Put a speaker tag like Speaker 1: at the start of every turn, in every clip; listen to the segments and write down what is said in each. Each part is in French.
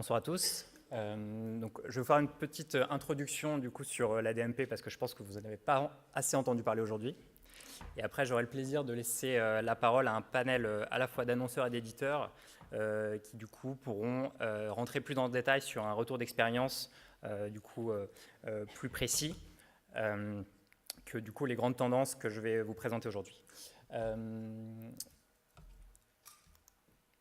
Speaker 1: Bonsoir à tous. Donc, je vais vous faire une petite introduction du coup, sur la DMP parce que je pense que vous n'en avez pas assez entendu parler aujourd'hui. Et après, j'aurai le plaisir de laisser la parole à un panel à la fois d'annonceurs et d'éditeurs qui du coup pourront rentrer plus dans le détail sur un retour d'expérience du coup plus précis que du coup les grandes tendances que je vais vous présenter aujourd'hui.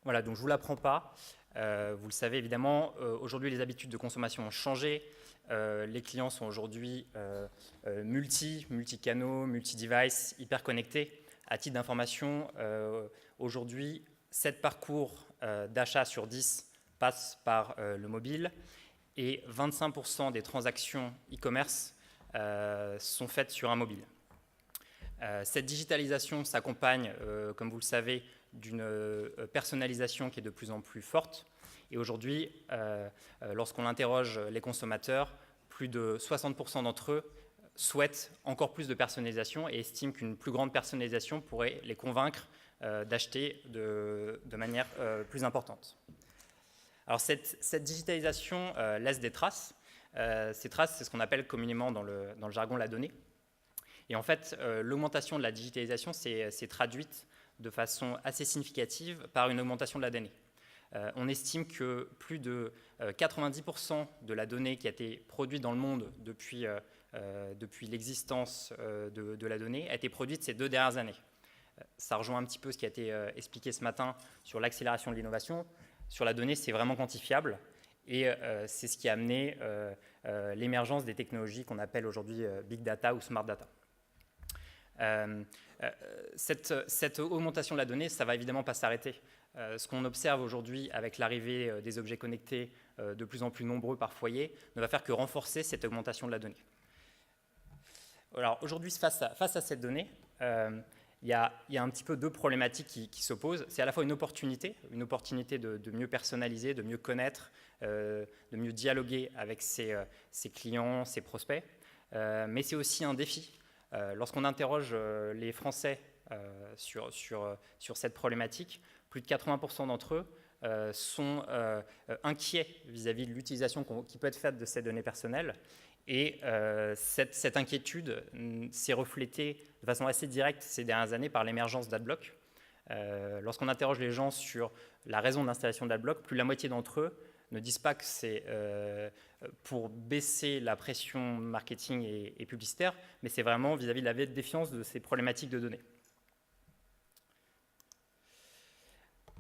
Speaker 1: Voilà, donc je ne vous l'apprends pas. Vous le savez évidemment, aujourd'hui les habitudes de consommation ont changé. Les clients sont aujourd'hui multi-canaux, multi-devices, hyper connectés. À titre d'information, aujourd'hui, 7 parcours d'achat sur 10 passent par le mobile et 25% des transactions e-commerce sont faites sur un mobile. Cette digitalisation s'accompagne, comme vous le savez, d'une personnalisation qui est de plus en plus forte. Et aujourd'hui, lorsqu'on interroge les consommateurs, plus de 60% d'entre eux souhaitent encore plus de personnalisation et estiment qu'une plus grande personnalisation pourrait les convaincre d'acheter de manière plus importante. Alors cette digitalisation laisse des traces. Ces traces, c'est ce qu'on appelle communément dans le jargon la donnée. Et en fait, l'augmentation de la digitalisation s'est traduite de façon assez significative par une augmentation de la donnée. On estime que plus de 90% de la donnée qui a été produite dans le monde depuis l'existence de la donnée a été produite ces 2 dernières années. Ça rejoint un petit peu ce qui a été expliqué ce matin sur l'accélération de l'innovation. Sur la donnée, c'est vraiment quantifiable et c'est ce qui a amené l'émergence des technologies qu'on appelle aujourd'hui Big Data ou Smart Data. Cette augmentation de la donnée, ça ne va évidemment pas s'arrêter. Ce qu'on observe aujourd'hui avec l'arrivée des objets connectés de plus en plus nombreux par foyer ne va faire que renforcer cette augmentation de la donnée. Alors aujourd'hui, face à cette donnée, il y a un petit peu 2 problématiques qui s'opposent. C'est à la fois une opportunité de mieux personnaliser, de mieux connaître, de mieux dialoguer avec ses clients, ses prospects, mais c'est aussi un défi. Lorsqu'on interroge les Français sur cette problématique, plus de 80% d'entre eux sont inquiets vis-à-vis de l'utilisation qui peut être faite de ces données personnelles. Et cette inquiétude s'est reflétée de façon assez directe ces dernières années par l'émergence d'Adblock. Lorsqu'on interroge les gens sur la raison d'installation d'Adblock, plus de la moitié d'entre eux ne disent pas que c'est pour baisser la pression marketing et publicitaire, mais c'est vraiment vis-à-vis de la défiance de ces problématiques de données.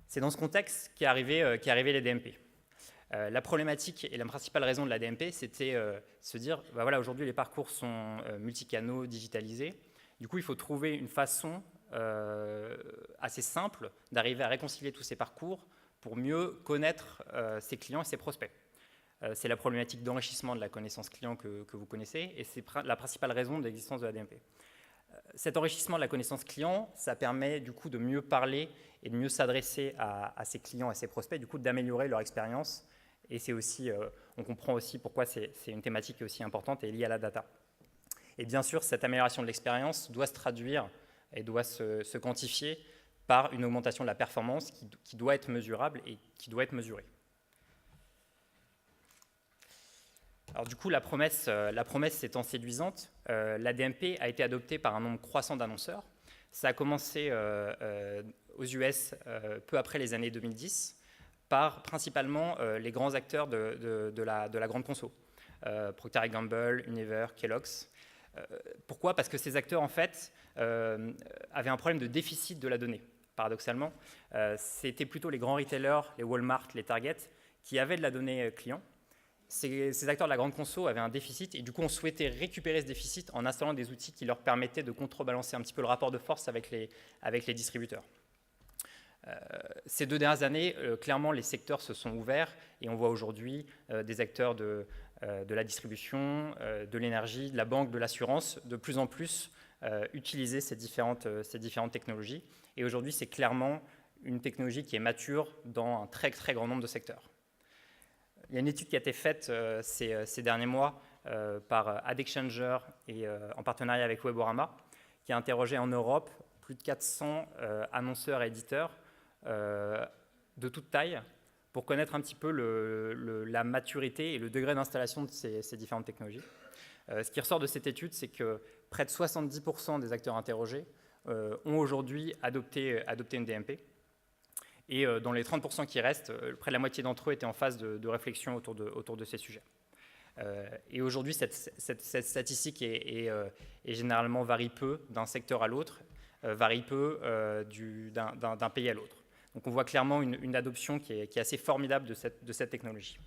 Speaker 1: C'est dans ce contexte qu'est arrivé les DMP. La problématique et la principale raison de la DMP, c'était se dire, bah voilà, aujourd'hui les parcours sont multicanaux, digitalisés. Du coup, il faut trouver une façon assez simple d'arriver à réconcilier tous ces parcours pour mieux connaître ses clients et ses prospects. C'est la problématique d'enrichissement de la connaissance client que vous connaissez, et c'est la principale raison de l'existence de la DMP. Cet enrichissement de la connaissance client, ça permet du coup de mieux parler et de mieux s'adresser à ses clients et ses prospects, du coup d'améliorer leur expérience. Et c'est aussi, on comprend aussi pourquoi c'est une thématique qui est aussi importante et liée à la data. Et bien sûr, cette amélioration de l'expérience doit se traduire et doit se quantifier par une augmentation de la performance qui doit être mesurable et qui doit être mesurée. Alors du coup, la promesse étant séduisante, la DMP a été adoptée par un nombre croissant d'annonceurs. Ça a commencé aux US peu après les années 2010, par principalement les grands acteurs de la grande conso, Procter & Gamble, Unilever, Kellogg's. Pourquoi ? Parce que ces acteurs, en fait, avaient un problème de déficit de la donnée. Paradoxalement, c'était plutôt les grands retailers, les Walmart, les Target, qui avaient de la donnée client. Ces acteurs de la grande conso avaient un déficit et du coup on souhaitait récupérer ce déficit en installant des outils qui leur permettaient de contrebalancer un petit peu le rapport de force avec les distributeurs. Ces 2 dernières années, clairement les secteurs se sont ouverts et on voit aujourd'hui des acteurs de la distribution, de l'énergie, de la banque, de l'assurance, de plus en plus utiliser ces différentes technologies. Et aujourd'hui c'est clairement une technologie qui est mature dans un très très grand nombre de secteurs. Il y a une étude qui a été faite ces derniers mois par AdExchanger et en partenariat avec Weborama, qui a interrogé en Europe plus de 400 annonceurs et éditeurs de toute taille pour connaître un petit peu la maturité et le degré d'installation de ces différentes technologies. Ce qui ressort de cette étude, c'est que près de 70% des acteurs interrogés ont aujourd'hui adopté une DMP. Et dans les 30% qui restent, près de la moitié d'entre eux étaient en phase de réflexion autour de ces sujets. Et aujourd'hui, cette statistique généralement varie peu d'un secteur à l'autre, varie peu d'un pays à l'autre. Donc on voit clairement une adoption qui est assez formidable de cette technologie.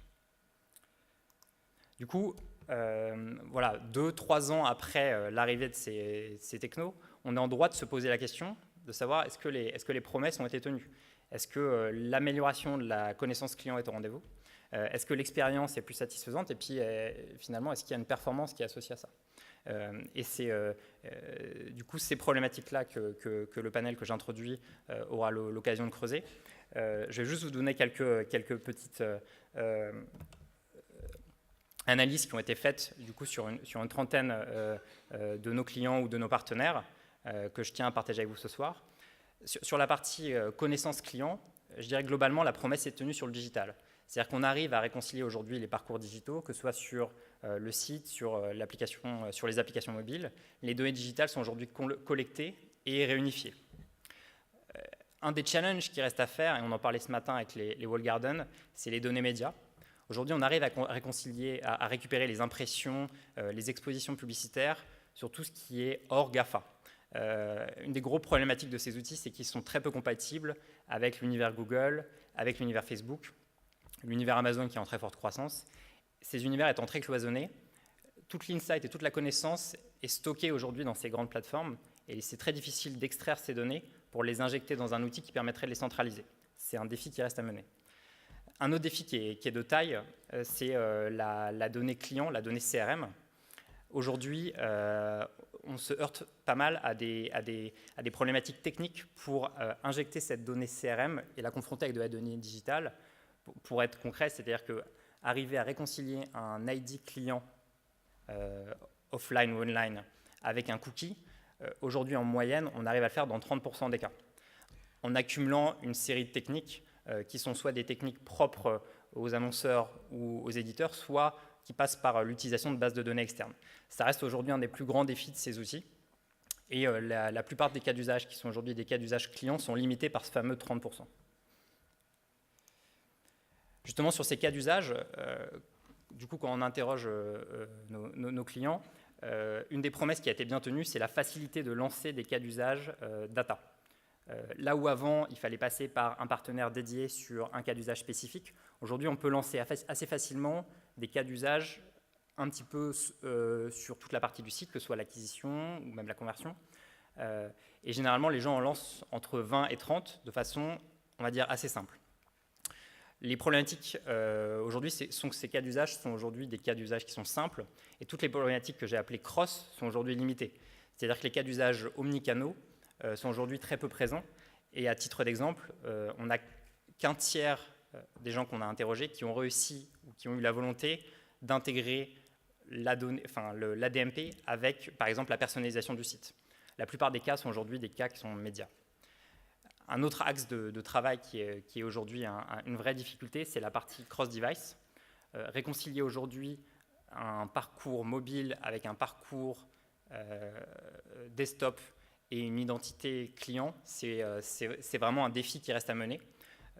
Speaker 1: Du coup, voilà, 2-3 ans après l'arrivée de ces technos, on est en droit de se poser la question de savoir est-ce que les promesses ont été tenues. Est-ce que l'amélioration de la connaissance client est au rendez-vous? Est-ce que l'expérience est plus satisfaisante? Et puis, finalement, est-ce qu'il y a une performance qui est associée à ça? Et c'est du coup ces problématiques-là que le panel que j'introduis aura l'occasion de creuser. Je vais juste vous donner quelques petites analyses qui ont été faites du coup, sur une trentaine de nos clients ou de nos partenaires que je tiens à partager avec vous ce soir. Sur la partie connaissance client, je dirais que globalement, la promesse est tenue sur le digital. C'est-à-dire qu'on arrive à réconcilier aujourd'hui les parcours digitaux, que ce soit sur le site, sur les applications mobiles. Les données digitales sont aujourd'hui collectées et réunifiées. Un des challenges qui reste à faire, et on en parlait ce matin avec les walled gardens, c'est les données médias. Aujourd'hui, on arrive à réconcilier, à récupérer les impressions, les expositions publicitaires sur tout ce qui est hors GAFA. Une des grosses problématiques de ces outils, c'est qu'ils sont très peu compatibles avec l'univers Google, avec l'univers Facebook, l'univers Amazon qui est en très forte croissance. Ces univers étant très cloisonnés, toute l'insight et toute la connaissance est stockée aujourd'hui dans ces grandes plateformes et c'est très difficile d'extraire ces données pour les injecter dans un outil qui permettrait de les centraliser. C'est un défi qui reste à mener. Un autre défi qui est de taille, c'est la donnée client, la donnée CRM. Aujourd'hui, on se heurte pas mal à des problématiques techniques pour injecter cette donnée CRM et la confronter avec de la donnée digitale. Pour être concret, c'est-à-dire qu'arriver à réconcilier un ID client offline ou online avec un cookie, aujourd'hui en moyenne, on arrive à le faire dans 30% des cas, en accumulant une série de techniques qui sont soit des techniques propres aux annonceurs ou aux éditeurs, soit qui passent par l'utilisation de bases de données externes. Ça reste aujourd'hui un des plus grands défis de ces outils. Et la plupart des cas d'usage qui sont aujourd'hui des cas d'usage clients sont limités par ce fameux 30%. Justement, sur ces cas d'usage, du coup, quand on interroge nos clients, une des promesses qui a été bien tenue, c'est la facilité de lancer des cas d'usage data. Là où avant, il fallait passer par un partenaire dédié sur un cas d'usage spécifique, aujourd'hui, on peut lancer assez facilement des cas d'usage un petit peu sur toute la partie du site, que ce soit l'acquisition ou même la conversion. Et généralement, les gens en lancent entre 20 et 30 de façon, on va dire, assez simple. Les problématiques aujourd'hui sont que ces cas d'usage sont aujourd'hui des cas d'usage qui sont simples et toutes les problématiques que j'ai appelées cross sont aujourd'hui limitées. C'est-à-dire que les cas d'usage omnicanaux sont aujourd'hui très peu présents et à titre d'exemple, on n'a qu'un tiers des gens qu'on a interrogés qui ont réussi ou qui ont eu la volonté d'intégrer la DMP avec, par exemple, la personnalisation du site. La plupart des cas sont aujourd'hui des cas qui sont médias. Un autre axe de travail qui est aujourd'hui une vraie difficulté, c'est la partie cross-device. Réconcilier aujourd'hui un parcours mobile avec un parcours desktop et une identité client, c'est vraiment un défi qui reste à mener.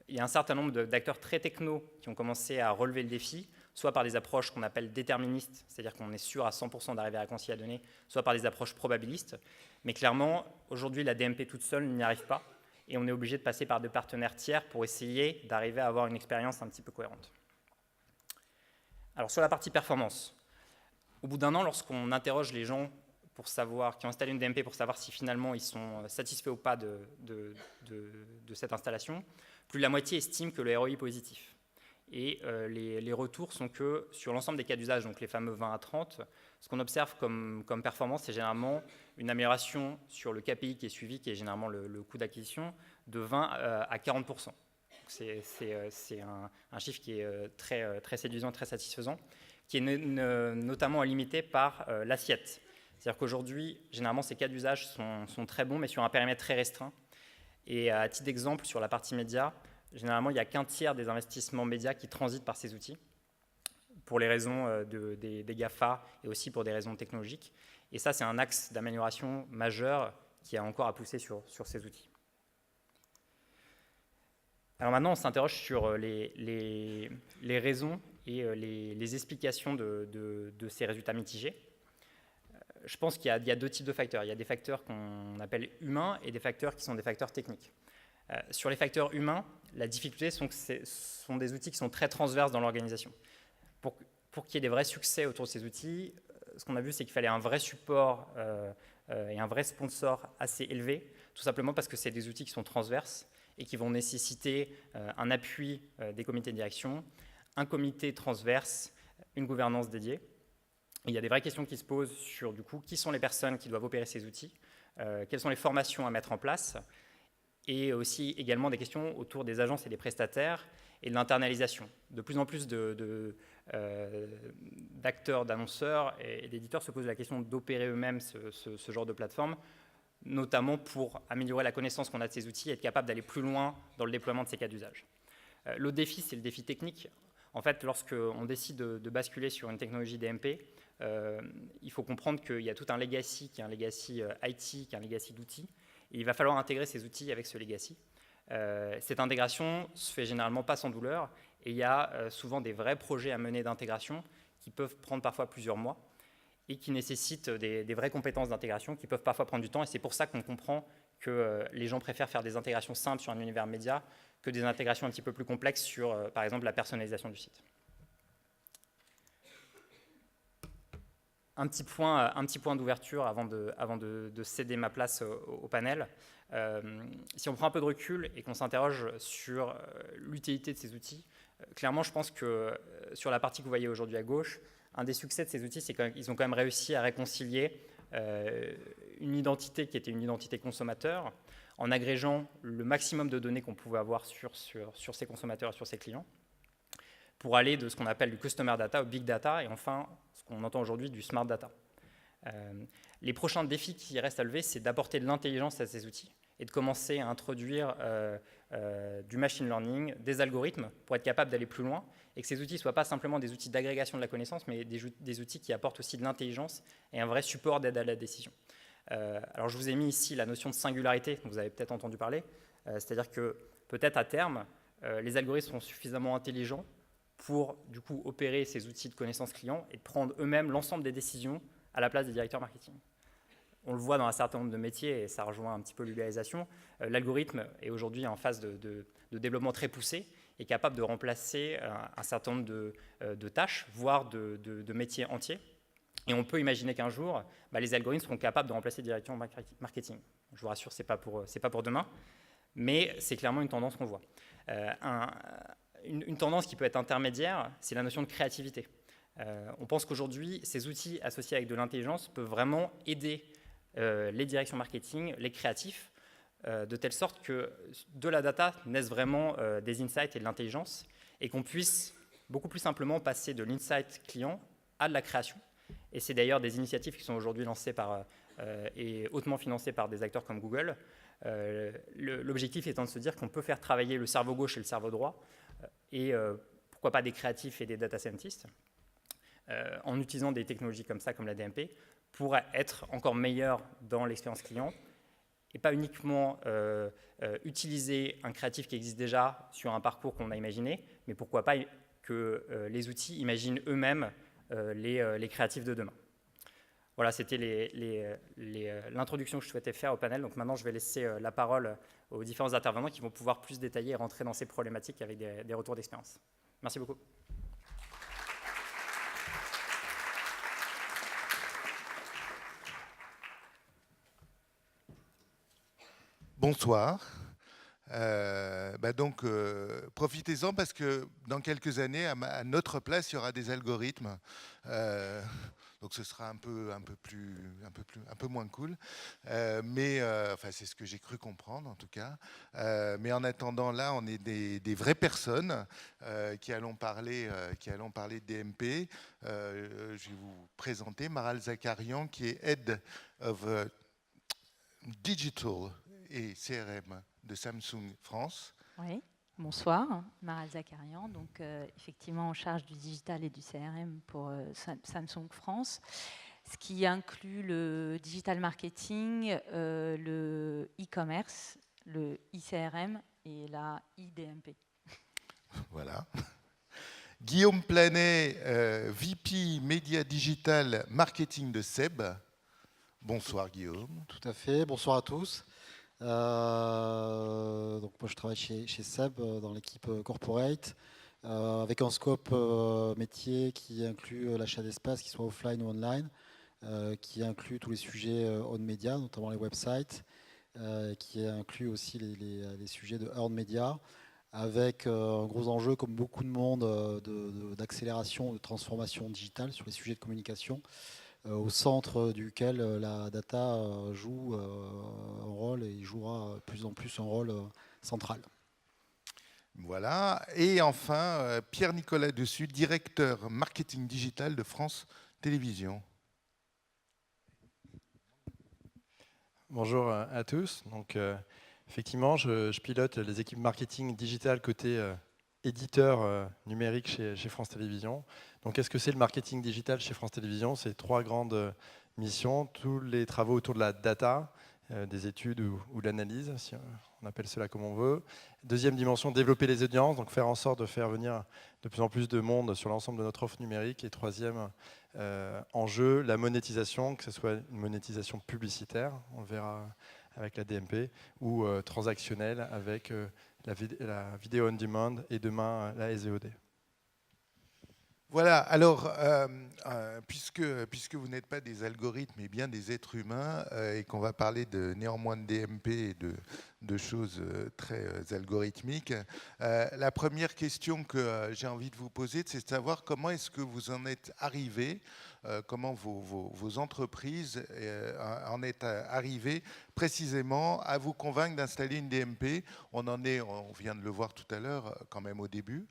Speaker 1: Il y a un certain nombre d'acteurs très techno qui ont commencé à relever le défi, soit par des approches qu'on appelle déterministes, c'est-à-dire qu'on est sûr à 100% d'arriver à réconcilier la donnée, soit par des approches probabilistes. Mais clairement, aujourd'hui, la DMP toute seule n'y arrive pas et on est obligé de passer par des partenaires tiers pour essayer d'arriver à avoir une expérience un petit peu cohérente. Alors, sur la partie performance, au bout d'un an, lorsqu'on interroge les gens pour savoir, qui ont installé une DMP pour savoir si finalement ils sont satisfaits ou pas de cette installation, plus de la moitié estime que le ROI est positif. Et les retours sont que sur l'ensemble des cas d'usage, donc les fameux 20 à 30, ce qu'on observe comme performance, c'est généralement une amélioration sur le KPI qui est suivi, qui est généralement le coût d'acquisition, de 20 à 40%. C'est un chiffre qui est très séduisant, très satisfaisant, qui est notamment limité par l'assiette. C'est-à-dire qu'aujourd'hui, généralement, ces cas d'usage sont très bons, mais sur un périmètre très restreint. Et à titre d'exemple, sur la partie média, généralement, il n'y a qu'un tiers des investissements médias qui transitent par ces outils, pour les raisons des GAFA et aussi pour des raisons technologiques. Et ça, c'est un axe d'amélioration majeur qui a encore à pousser sur ces outils. Alors maintenant, on s'interroge sur les raisons et les explications de ces résultats mitigés. Je pense qu'il y a deux types de facteurs. Il y a des facteurs qu'on appelle humains et des facteurs qui sont des facteurs techniques. Sur les facteurs humains, la difficulté, c'est que ce sont des outils qui sont très transverses dans l'organisation. Pour qu'il y ait des vrais succès autour de ces outils, ce qu'on a vu, c'est qu'il fallait un vrai support et un vrai sponsor assez élevé, tout simplement parce que c'est des outils qui sont transverses et qui vont nécessiter un appui des comités de direction, un comité transverse, une gouvernance dédiée. Et il y a des vraies questions qui se posent sur, du coup, qui sont les personnes qui doivent opérer ces outils, quelles sont les formations à mettre en place, et aussi également des questions autour des agences et des prestataires et de l'internalisation. De plus en plus d'acteurs, d'annonceurs et d'éditeurs se posent la question d'opérer eux-mêmes ce genre de plateforme, notamment pour améliorer la connaissance qu'on a de ces outils et être capable d'aller plus loin dans le déploiement de ces cas d'usage. L'autre défi, c'est le défi technique. En fait, lorsqu'on décide de basculer sur une technologie DMP, il faut comprendre qu'il y a tout un legacy, qui est un legacy IT, qui est un legacy d'outils, et il va falloir intégrer ces outils avec ce legacy. Cette intégration se fait généralement pas sans douleur, et il y a souvent des vrais projets à mener d'intégration qui peuvent prendre parfois plusieurs mois, et qui nécessitent des vraies compétences d'intégration qui peuvent parfois prendre du temps, et c'est pour ça qu'on comprend que les gens préfèrent faire des intégrations simples sur un univers média que des intégrations un petit peu plus complexes sur, par exemple, la personnalisation du site. Un petit point d'ouverture avant de céder ma place au panel. Si on prend un peu de recul et qu'on s'interroge sur l'utilité de ces outils, clairement, je pense que sur la partie que vous voyez aujourd'hui à gauche, un des succès de ces outils, c'est qu'ils ont quand même réussi à réconcilier une identité qui était une identité consommateur, en agrégeant le maximum de données qu'on pouvait avoir sur ces consommateurs et sur ces clients, pour aller de ce qu'on appelle du customer data au big data, et enfin, ce qu'on entend aujourd'hui, du smart data. Les prochains défis qui restent à lever, c'est d'apporter de l'intelligence à ces outils et de commencer à introduire du machine learning, des algorithmes, pour être capable d'aller plus loin, et que ces outils ne soient pas simplement des outils d'agrégation de la connaissance, mais des outils qui apportent aussi de l'intelligence et un vrai support d'aide à la décision. Alors je vous ai mis ici la notion de singularité, dont vous avez peut-être entendu parler, c'est-à-dire que peut-être à terme, les algorithmes seront suffisamment intelligents pour du coup opérer ces outils de connaissance client et de prendre eux-mêmes l'ensemble des décisions à la place des directeurs marketing. On le voit dans un certain nombre de métiers, et ça rejoint un petit peu l'UBAisation. L'algorithme est aujourd'hui en phase de développement très poussé et capable de remplacer un certain nombre de tâches, voire de métiers entiers. Et on peut imaginer qu'un jour, les algorithmes seront capables de remplacer des directeurs marketing. Je vous rassure, ce n'est pas pour demain, mais c'est clairement une tendance qu'on voit. Une tendance qui peut être intermédiaire, c'est la notion de créativité. On pense qu'aujourd'hui, ces outils associés avec de l'intelligence peuvent vraiment aider les directions marketing, les créatifs, de telle sorte que de la data naissent vraiment des insights et de l'intelligence, et qu'on puisse beaucoup plus simplement passer de l'insight client à de la création. Et c'est d'ailleurs des initiatives qui sont aujourd'hui lancées et hautement financées par des acteurs comme Google. L'objectif étant de se dire qu'on peut faire travailler le cerveau gauche et le cerveau droit, et pourquoi pas des créatifs et des data scientists, en utilisant des technologies comme ça, comme la DMP, pour être encore meilleur dans l'expérience client, et pas uniquement utiliser un créatif qui existe déjà sur un parcours qu'on a imaginé, mais pourquoi pas que les outils imaginent eux-mêmes les créatifs de demain. Voilà, c'était l'introduction que je souhaitais faire au panel. Donc maintenant, je vais laisser la parole aux différents intervenants qui vont pouvoir plus détailler et rentrer dans ces problématiques avec des retours d'expérience. Merci beaucoup.
Speaker 2: Bonsoir. Profitez-en parce que dans quelques années, à notre place, il y aura des algorithmes. Donc ce sera un peu moins cool. Enfin, c'est ce que j'ai cru comprendre en tout cas. Mais en attendant, là, on est des vraies personnes qui allons parler de DMP. Je vais vous présenter Maral Zakarian, qui est Head of Digital et CRM de Samsung France.
Speaker 3: Oui. Bonsoir, Maral Zakarian, donc effectivement en charge du digital et du CRM pour Samsung France, ce qui inclut le digital marketing, le e-commerce, le e-CRM et la e-DMP.
Speaker 2: Voilà. Guillaume Planet, VP Média Digital Marketing de SEB. Bonsoir Guillaume.
Speaker 4: Tout à fait, bonsoir à tous. Donc moi je travaille chez SEB dans l'équipe corporate avec un scope métier qui inclut l'achat d'espace, qu'il soit offline ou online, qui inclut tous les sujets on media, notamment les websites, qui inclut aussi les sujets de earned media, avec un gros enjeu, comme beaucoup de monde, d'accélération, de transformation digitale sur les sujets de communication, au centre duquel la data joue un rôle et jouera de plus en plus un rôle central.
Speaker 2: Voilà. Et enfin, Pierre-Nicolas Dessus, directeur marketing digital de France Télévisions.
Speaker 5: Bonjour à tous. Donc, effectivement, je pilote les équipes marketing digital côté éditeur numérique chez France Télévisions. Donc, qu'est-ce que c'est le marketing digital chez France Télévisions? C'est 3 grandes missions. Tous les travaux autour de la data, des études ou de l'analyse, si on appelle cela comme on veut. Deuxième dimension, développer les audiences, donc faire en sorte de faire venir de plus en plus de monde sur l'ensemble de notre offre numérique. Et troisième enjeu, la monétisation, que ce soit une monétisation publicitaire, on le verra avec la DMP, ou transactionnelle avec la vidéo on demand et demain la SVOD.
Speaker 2: Voilà, alors, puisque vous n'êtes pas des algorithmes, mais bien des êtres humains, et qu'on va parler néanmoins de DMP et de choses très algorithmiques, la première question que j'ai envie de vous poser, c'est de savoir comment est-ce que vous en êtes arrivé, comment vos entreprises en est arrivées précisément à vous convaincre d'installer une DMP. On vient de le voir tout à l'heure, quand même au début.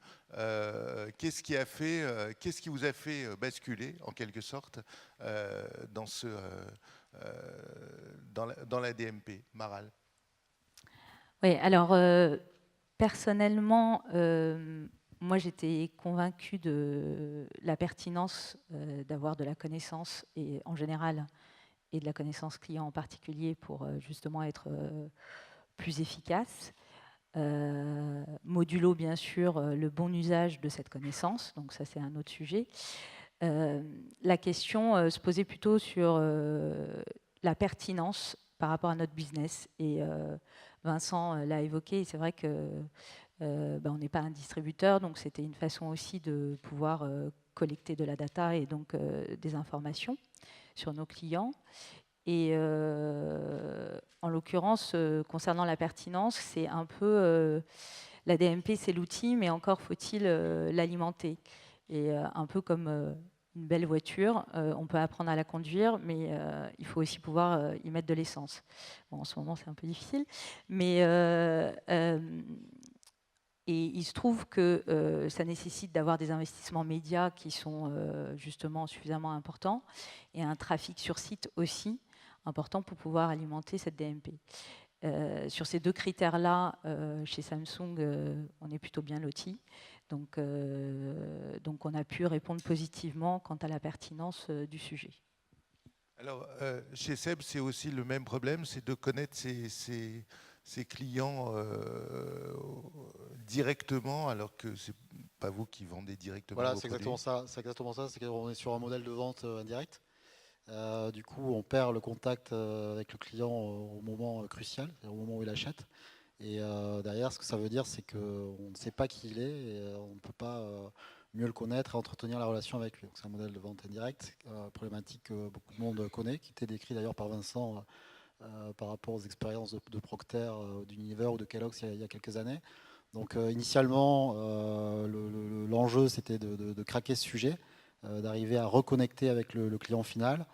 Speaker 2: Qu'est-ce qui vous a fait basculer, en quelque sorte, dans la DMP, Maral?
Speaker 3: Oui, alors personnellement, moi j'étais convaincue de la pertinence d'avoir de la connaissance et en général et de la connaissance client en particulier pour justement être plus efficace. Modulo bien sûr le bon usage de cette connaissance, donc ça c'est un autre sujet. La question se posait plutôt sur la pertinence par rapport à notre business et Vincent l'a évoqué, et c'est vrai que on n'est pas un distributeur, donc c'était une façon aussi de pouvoir collecter de la data et donc des informations sur nos clients. Et en l'occurrence, concernant la pertinence, c'est un peu la DMP, c'est l'outil, mais encore faut-il l'alimenter. Et un peu comme une belle voiture, on peut apprendre à la conduire, mais il faut aussi pouvoir y mettre de l'essence. Bon, en ce moment, c'est un peu difficile, mais et il se trouve que ça nécessite d'avoir des investissements médias qui sont justement suffisamment importants et un trafic sur site aussi important pour pouvoir alimenter cette DMP. Sur ces 2 critères-là, chez Samsung, on est plutôt bien lotis. Donc on a pu répondre positivement quant à la pertinence du sujet.
Speaker 2: Alors, chez SEB, c'est aussi le même problème, c'est de connaître ses clients directement, alors que c'est pas vous qui vendez directement.
Speaker 4: Voilà, c'est exactement ça. C'est exactement ça. C'est qu'on est sur un modèle de vente indirect. Du coup, on perd le contact avec le client au moment crucial, au moment où il achète. Et derrière, ce que ça veut dire, c'est qu'on ne sait pas qui il est et on ne peut pas mieux le connaître et entretenir la relation avec lui. C'est un modèle de vente indirecte, problématique que beaucoup de monde connaît, qui était décrit d'ailleurs par Vincent par rapport aux expériences de Procter, d'Unilever ou de Kellogg's il y a quelques années. Donc initialement, l'enjeu c'était de craquer ce sujet, d'arriver à reconnecter avec le client final.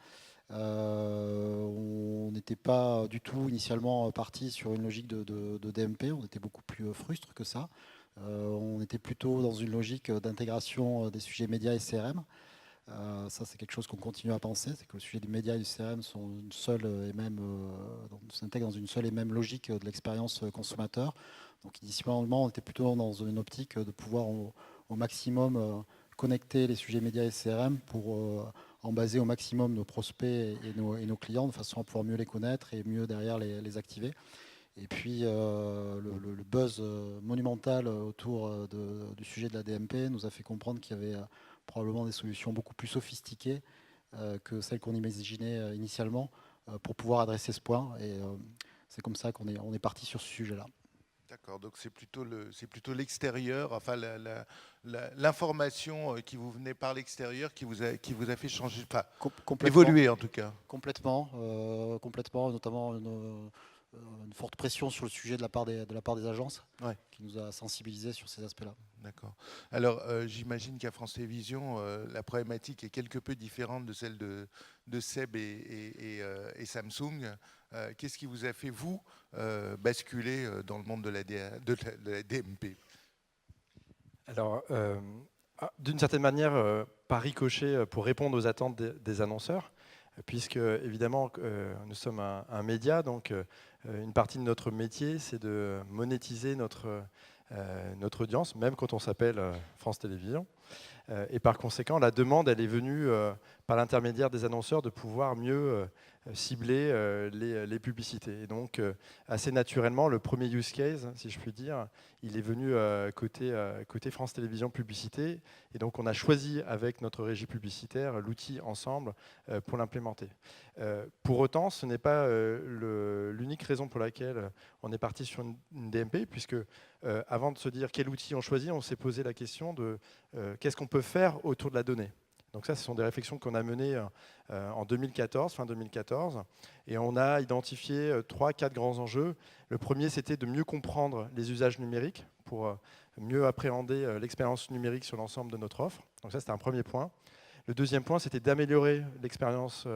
Speaker 4: On n'était pas du tout initialement parti sur une logique de DMP, on était beaucoup plus frustre que ça. On était plutôt dans une logique d'intégration des sujets médias et CRM. Ça, c'est quelque chose qu'on continue à penser, c'est que le sujet des médias et du CRM sont une seule et même, s'intègrent dans une seule et même logique de l'expérience consommateur. Donc initialement, on était plutôt dans une optique de pouvoir au maximum connecter les sujets médias et CRM pour en baser au maximum nos prospects et nos clients de façon à pouvoir mieux les connaître et mieux derrière les activer. Et puis le buzz monumental autour du sujet de la DMP nous a fait comprendre qu'il y avait probablement des solutions beaucoup plus sophistiquées que celles qu'on imaginait initialement pour pouvoir adresser ce point. Et c'est comme ça qu'on est parti sur ce sujet-là.
Speaker 2: D'accord, donc c'est plutôt l'extérieur, enfin l'information qui vous venait par l'extérieur qui vous a fait changer, enfin évoluer en tout cas.
Speaker 4: Complètement, notamment une forte pression sur le sujet de la part des agences,
Speaker 2: ouais,
Speaker 4: qui nous a sensibilisés sur ces aspects-là.
Speaker 2: D'accord. Alors j'imagine qu'à France Télévisions, la problématique est quelque peu différente de celle de Seb et Samsung. Qu'est-ce qui vous a fait, vous, basculer dans le monde de la DMP?
Speaker 5: Alors, d'une certaine manière, par ricochet, pour répondre aux attentes des annonceurs, puisque évidemment nous sommes un média, donc une partie de notre métier, c'est de monétiser notre audience, même quand on s'appelle France Télévisions. Et par conséquent, la demande, elle est venue par l'intermédiaire des annonceurs de pouvoir mieux cibler les publicités. Et donc, assez naturellement, le premier use case, si je puis dire, il est venu côté France Télévisions Publicité. Et donc, on a choisi avec notre régie publicitaire l'outil ensemble pour l'implémenter. Pour autant, ce n'est pas l'unique raison pour laquelle on est parti sur une DMP, puisque avant de se dire quel outil on choisit, on s'est posé la question de qu'est-ce qu'on peut faire autour de la donnée. Donc ça, ce sont des réflexions qu'on a menées en 2014, fin 2014, et on a identifié 3-4 grands enjeux. Le premier, c'était de mieux comprendre les usages numériques pour mieux appréhender l'expérience numérique sur l'ensemble de notre offre. Donc ça, c'était un premier point. Le deuxième point, c'était d'améliorer l'expérience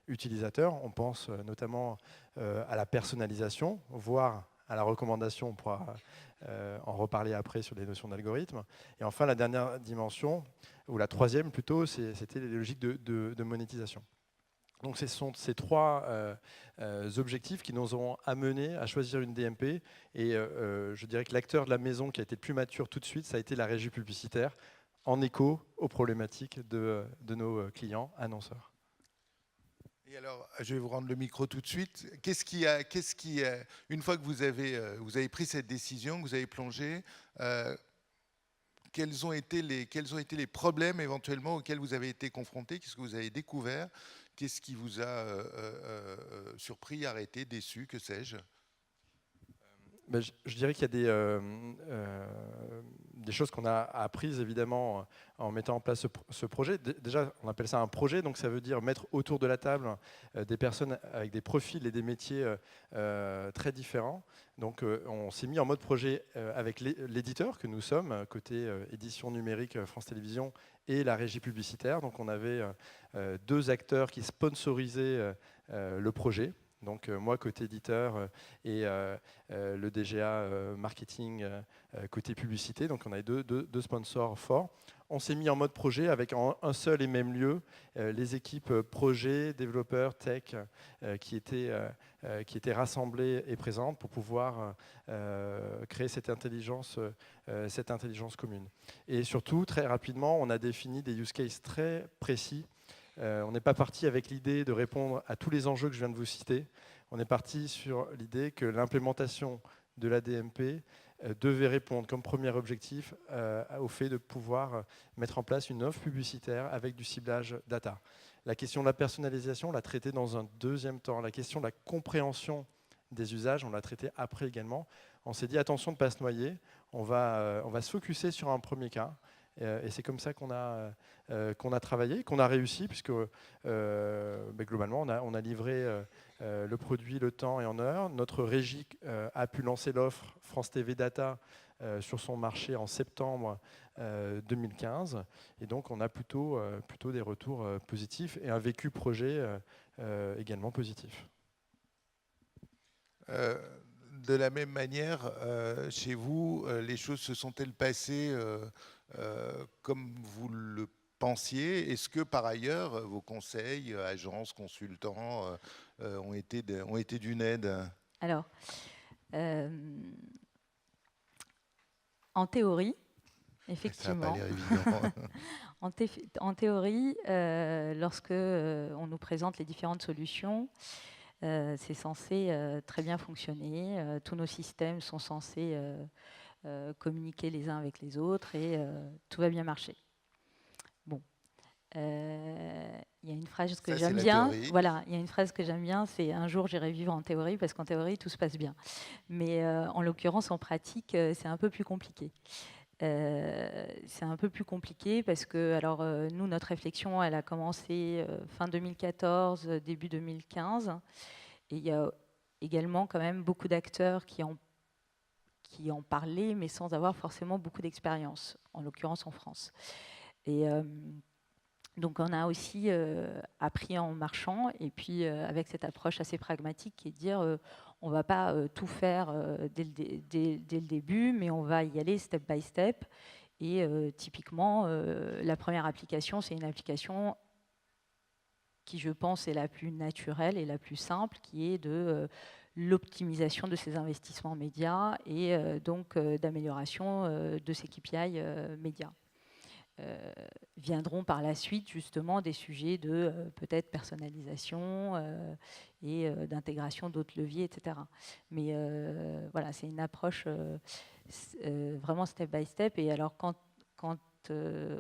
Speaker 5: utilisateur. On pense notamment à la personnalisation, voire à la recommandation. On pourra en reparler après sur les notions d'algorithme. Et enfin, la dernière dimension, ou la troisième plutôt, c'était les logiques de monétisation. Donc ce sont ces trois objectifs qui nous ont amenés à choisir une DMP. Et je dirais que l'acteur de la maison qui a été le plus mature tout de suite, ça a été la régie publicitaire, en écho aux problématiques de nos clients annonceurs.
Speaker 2: Et alors, je vais vous rendre le micro tout de suite. Une fois que vous avez pris cette décision, que vous avez plongé, quels ont été les problèmes éventuellement auxquels vous avez été confrontés? Qu'est-ce que vous avez découvert? Qu'est-ce qui vous a surpris, arrêté, déçu, que sais-je?
Speaker 5: Je dirais qu'il y a des choses qu'on a apprises évidemment en mettant en place ce projet. Déjà, on appelle ça un projet, donc ça veut dire mettre autour de la table des personnes avec des profils et des métiers très différents. Donc on s'est mis en mode projet avec l'éditeur que nous sommes, côté édition numérique France Télévisions et la régie publicitaire. Donc on avait 2 acteurs qui sponsorisaient le projet. Donc moi côté éditeur et le DGA marketing côté publicité. Donc on avait deux sponsors forts. On s'est mis en mode projet avec en un seul et même lieu les équipes projet, développeurs, tech qui étaient rassemblées et présentes pour pouvoir créer cette intelligence commune. Et surtout, très rapidement, on a défini des use cases très précis. On n'est pas parti avec l'idée de répondre à tous les enjeux que je viens de vous citer. On est parti sur l'idée que l'implémentation de la DMP devait répondre comme premier objectif au fait de pouvoir mettre en place une offre publicitaire avec du ciblage data. La question de la personnalisation, on l'a traitée dans un deuxième temps. La question de la compréhension des usages, on l'a traitée après également. On s'est dit attention de ne pas se noyer, on va se focuser sur un premier cas. Et c'est comme ça qu'on a travaillé, qu'on a réussi, puisque globalement, on a livré le produit, le temps et en heure. Notre régie a pu lancer l'offre France TV Data sur son marché en septembre 2015. Et donc, on a plutôt des retours positifs et un vécu projet également positif.
Speaker 2: De la même manière, chez vous, les choses se sont-elles passées comme vous le pensiez. Est-ce que par ailleurs, vos conseils, agences, consultants, ont été d'une aide?
Speaker 3: Alors, en théorie, effectivement.
Speaker 2: Ça n'a pas l'air évident.
Speaker 3: En théorie, lorsque on nous présente les différentes solutions, c'est censé très bien fonctionner. Tous nos systèmes sont censés communiquer les uns avec les autres et tout va bien marcher. Bon. Il y a une phrase que j'aime bien. Voilà, il y a une phrase que j'aime bien, c'est un jour j'irai vivre en théorie, parce qu'en théorie tout se passe bien. Mais en l'occurrence en pratique, c'est un peu plus compliqué. C'est un peu plus compliqué parce que, alors, nous, notre réflexion, elle a commencé fin 2014, début 2015. Et il y a également quand même beaucoup d'acteurs qui en parlaient, mais sans avoir forcément beaucoup d'expérience, en l'occurrence en France. Et donc, on a aussi appris en marchant, et puis avec cette approche assez pragmatique qui est de dire on ne va pas tout faire dès le début, mais on va y aller step by step. Et typiquement, la première application, c'est une application qui, je pense, est la plus naturelle et la plus simple, qui est de l'optimisation de ses investissements médias et donc d'amélioration de ses KPI médias. Viendront par la suite justement des sujets de peut-être personnalisation et d'intégration d'autres leviers, etc. Mais voilà, c'est une approche vraiment step by step. Et alors quant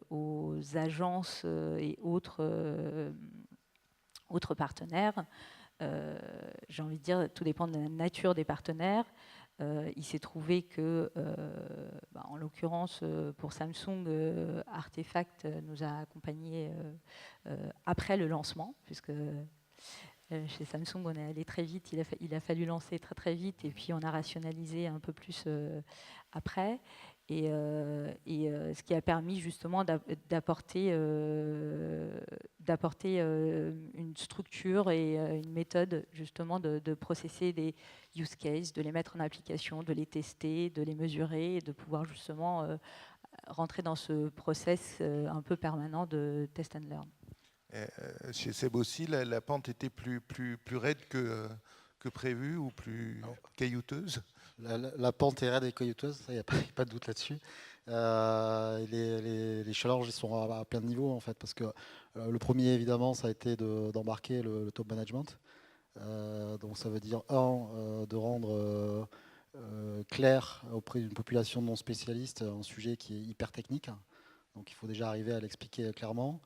Speaker 3: aux agences et autres partenaires, j'ai envie de dire, tout dépend de la nature des partenaires. Il s'est trouvé que, en l'occurrence, pour Samsung, Artefact nous a accompagnés après le lancement, puisque chez Samsung, on est allé très vite, il a fallu lancer très très vite, et puis on a rationalisé un peu plus après. Et ce qui a permis justement d'apporter une structure et une méthode justement de processer des use cases, de les mettre en application, de les tester, de les mesurer et de pouvoir justement rentrer dans ce process un peu permanent de test and learn.
Speaker 2: Chez Seb aussi, la pente était plus raide que prévu ou plus caillouteuse?
Speaker 4: La pente est raide et caillouteuse, il n'y a pas de doute là-dessus. Les challenges ils sont à plein de niveaux en fait, parce que le premier évidemment ça a été d'embarquer le top management. Donc ça veut dire de rendre clair auprès d'une population non spécialiste un sujet qui est hyper technique. Donc il faut déjà arriver à l'expliquer clairement.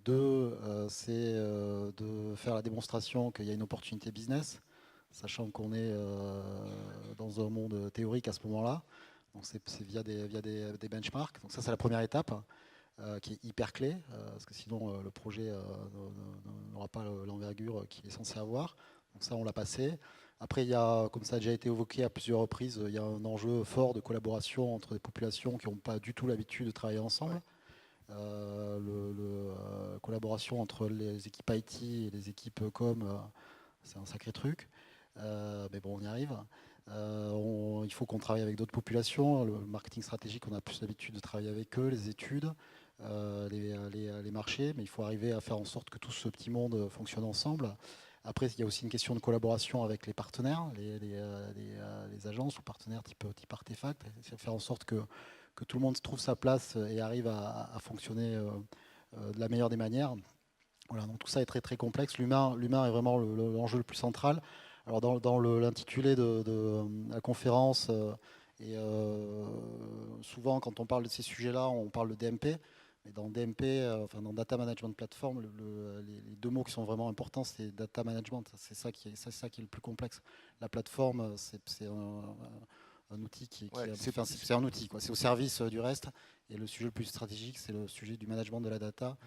Speaker 4: Deux, c'est de faire la démonstration qu'il y a une opportunité business, sachant qu'on est dans un monde théorique à ce moment-là. Donc c'est via des benchmarks. Donc ça, c'est la première étape qui est hyper clé, parce que sinon le projet n'aura pas l'envergure qu'il est censé avoir. Donc ça, on l'a passé. Après, il y a, comme ça a déjà été évoqué à plusieurs reprises, il y a un enjeu fort de collaboration entre des populations qui n'ont pas du tout l'habitude de travailler ensemble. Collaboration entre les équipes IT et les équipes com, c'est un sacré truc. Mais bon, on y arrive. Il faut qu'on travaille avec d'autres populations. Le marketing stratégique, on a plus l'habitude de travailler avec eux, les études, les marchés, mais il faut arriver à faire en sorte que tout ce petit monde fonctionne ensemble. Après, il y a aussi une question de collaboration avec les partenaires, les agences ou partenaires type Artefact, faire en sorte que tout le monde trouve sa place et arrive à fonctionner de la meilleure des manières. Voilà, donc tout ça est très très complexe. L'humain est vraiment l'enjeu le plus central. Alors dans l'intitulé de la conférence, souvent quand on parle de ces sujets-là, on parle de DMP. Mais dans DMP, dans Data Management Platform, les deux mots qui sont vraiment importants, c'est Data Management. C'est ça qui est le plus complexe. La plateforme, c'est un outil c'est un outil, quoi. C'est au service du reste. Et le sujet le plus stratégique, c'est le sujet du management de la data,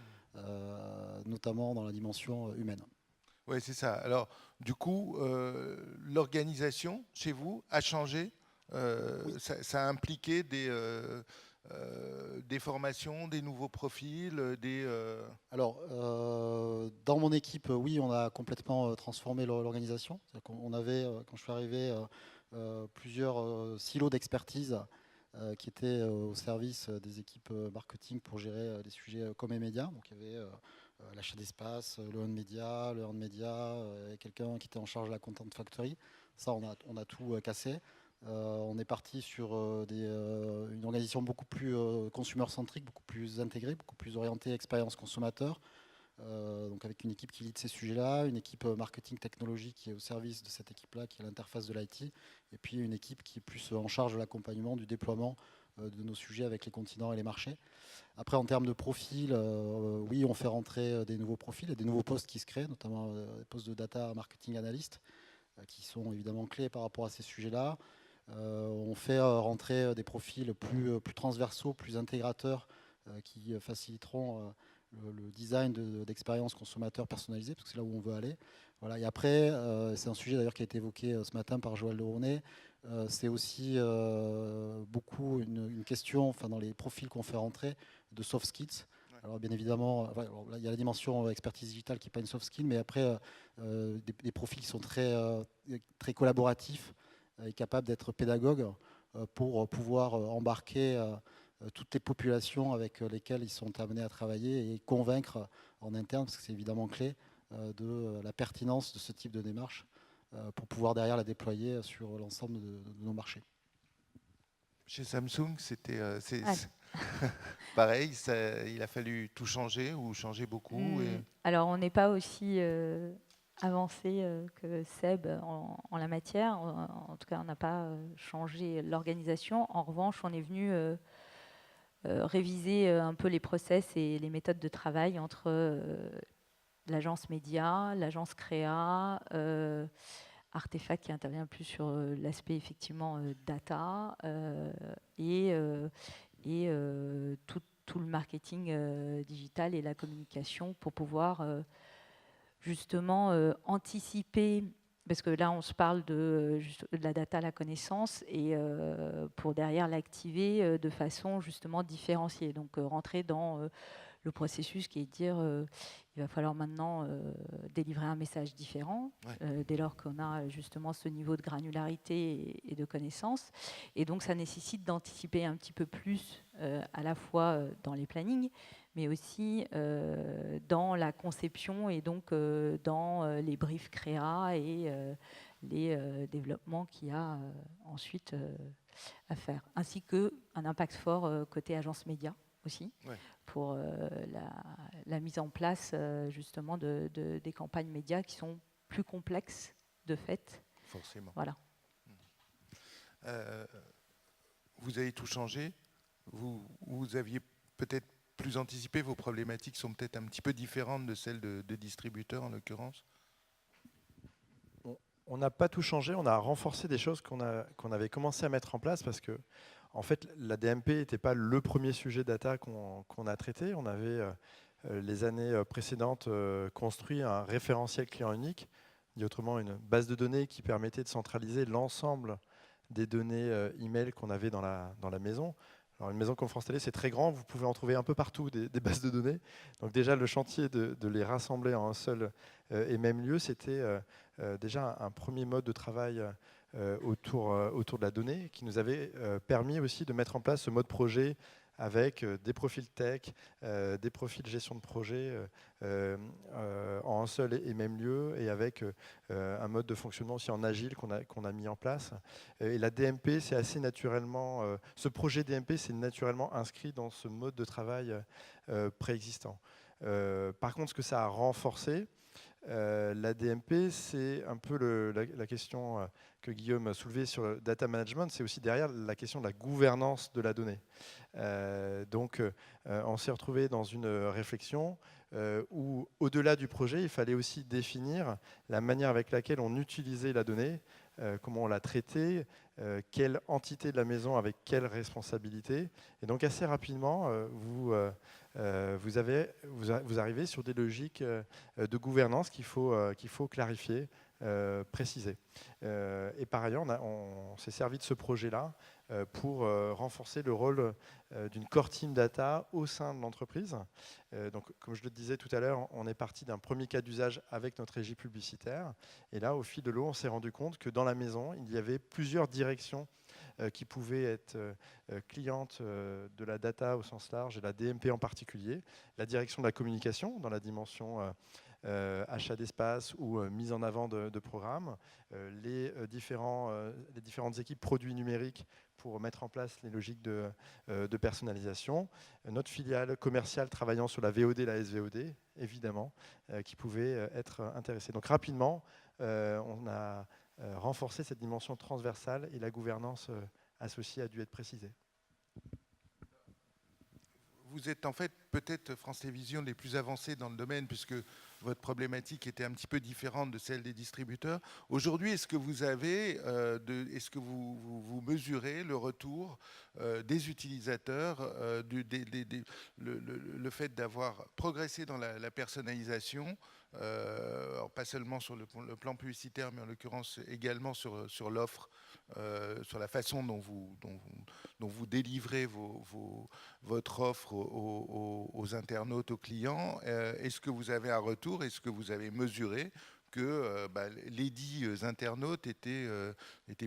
Speaker 4: notamment dans la dimension humaine.
Speaker 2: Oui, c'est ça. Alors, du coup, l'organisation chez vous a changé. Oui. Ça a impliqué des formations, des nouveaux profils,
Speaker 4: Alors, dans mon équipe, oui, on a complètement transformé l'organisation. On avait, quand je suis arrivé, plusieurs silos d'expertise qui était au service des équipes marketing pour gérer les sujets com et médias. Donc il y avait l'achat d'espace, le on media, le earned media, et quelqu'un qui était en charge de la content factory. Ça, on a tout cassé. On est parti sur une organisation beaucoup plus consumer-centrique, beaucoup plus intégrée, beaucoup plus orientée expérience consommateur. Donc avec une équipe qui lead ces sujets-là, une équipe marketing technologie qui est au service de cette équipe-là, qui est l'interface de l'IT, et puis une équipe qui est plus en charge de l'accompagnement, du déploiement de nos sujets avec les continents et les marchés. Après, en termes de profil, oui, on fait rentrer des nouveaux profils et des nouveaux postes qui se créent, notamment des postes de data marketing analyst, qui sont évidemment clés par rapport à ces sujets-là. On fait rentrer des profils plus transversaux, plus intégrateurs, qui faciliteront le design d'expériences consommateurs personnalisées, parce que c'est là où on veut aller. Voilà. Et après, c'est un sujet d'ailleurs qui a été évoqué ce matin par Joël Leronet, c'est aussi beaucoup une question, enfin, dans les profils qu'on fait rentrer, de soft skills. Alors bien évidemment, il y a la dimension expertise digitale qui n'est pas une soft skill, mais après, des profils qui sont très collaboratifs et capables d'être pédagogues pour pouvoir embarquer toutes les populations avec lesquelles ils sont amenés à travailler et convaincre en interne, parce que c'est évidemment clé, de la pertinence de ce type de démarche pour pouvoir derrière la déployer sur l'ensemble de nos marchés.
Speaker 2: Chez Samsung, c'était pareil, il a fallu tout changer ou changer beaucoup
Speaker 3: Alors, on n'est pas aussi avancé que Seb en la matière. En tout cas, on n'a pas changé l'organisation. En revanche, on est venu réviser un peu les process et les méthodes de travail entre l'agence média, l'agence créa, Artefact qui intervient plus sur l'aspect effectivement data et tout le marketing digital et la communication pour pouvoir justement anticiper, parce que là on se parle de la data, la connaissance, et pour derrière l'activer de façon justement différenciée, donc rentrer dans le processus qui est de dire il va falloir maintenant délivrer un message différent dès lors qu'on a justement ce niveau de granularité et de connaissance. Et donc ça nécessite d'anticiper un petit peu plus à la fois dans les plannings, mais aussi dans la conception et donc dans les briefs créa et les développements qu'il y a ensuite à faire. Ainsi qu'un impact fort côté agence média aussi, pour la mise en place justement des campagnes médias qui sont plus complexes de fait.
Speaker 2: Forcément.
Speaker 3: Voilà.
Speaker 2: Vous avez tout changé. Vous aviez peut-être plus anticipé. Vos problématiques sont peut-être un petit peu différentes de celles de distributeurs en l'occurrence.
Speaker 5: On n'a pas tout changé. On a renforcé des choses qu'on avait commencé à mettre en place parce que en fait, la DMP n'était pas le premier sujet data qu'on a traité. On avait, les années précédentes, construit un référentiel client unique, dit autrement une base de données qui permettait de centraliser l'ensemble des données email qu'on avait dans la maison. Alors une maison comme France Télé, c'est très grand, vous pouvez en trouver un peu partout des bases de données. Donc déjà, le chantier de les rassembler en un seul et même lieu, c'était déjà un premier mode de travail autour de la donnée qui nous avait permis aussi de mettre en place ce mode projet avec des profils tech, des profils gestion de projet en un seul et même lieu et avec un mode de fonctionnement aussi en agile qu'on a mis en place. Et la DMP, c'est assez naturellement, ce projet DMP, c'est naturellement inscrit dans ce mode de travail préexistant. Par contre, ce que ça a renforcé, la DMP, c'est un peu la question que Guillaume a soulevée sur le data management, c'est aussi derrière la question de la gouvernance de la donnée. Donc, on s'est retrouvé dans une réflexion où, au-delà du projet, il fallait aussi définir la manière avec laquelle on utilisait la donnée, comment on la traitait, quelle entité de la maison avec quelle responsabilité. Et donc, assez rapidement, vous arrivez sur des logiques de gouvernance qu'il faut clarifier, préciser. Et par ailleurs, on s'est servi de ce projet-là pour renforcer le rôle d'une core team data au sein de l'entreprise. Donc, comme je le disais tout à l'heure, on est parti d'un premier cas d'usage avec notre régie publicitaire. Et là, au fil de l'eau, on s'est rendu compte que dans la maison, il y avait plusieurs directions qui pouvaient être clientes de la data au sens large et la DMP en particulier, la direction de la communication dans la dimension achat d'espace ou mise en avant de programmes, les différentes équipes produits numériques pour mettre en place les logiques de personnalisation, notre filiale commerciale travaillant sur la VOD et la SVOD, évidemment, qui pouvaient être intéressées. Donc rapidement, on a renforcé cette dimension transversale et la gouvernance associée a dû être précisée.
Speaker 2: Vous êtes en fait peut-être France Télévisions les plus avancés dans le domaine puisque votre problématique était un petit peu différente de celle des distributeurs. Aujourd'hui, est-ce que vous avez, vous mesurez le retour des utilisateurs, le fait d'avoir progressé dans la personnalisation, alors pas seulement sur le plan publicitaire, mais en l'occurrence également sur l'offre, sur la façon dont vous délivrez votre offre aux internautes, aux clients. Est-ce que vous avez un retour? Est-ce que vous avez mesuré que les dits internautes étaient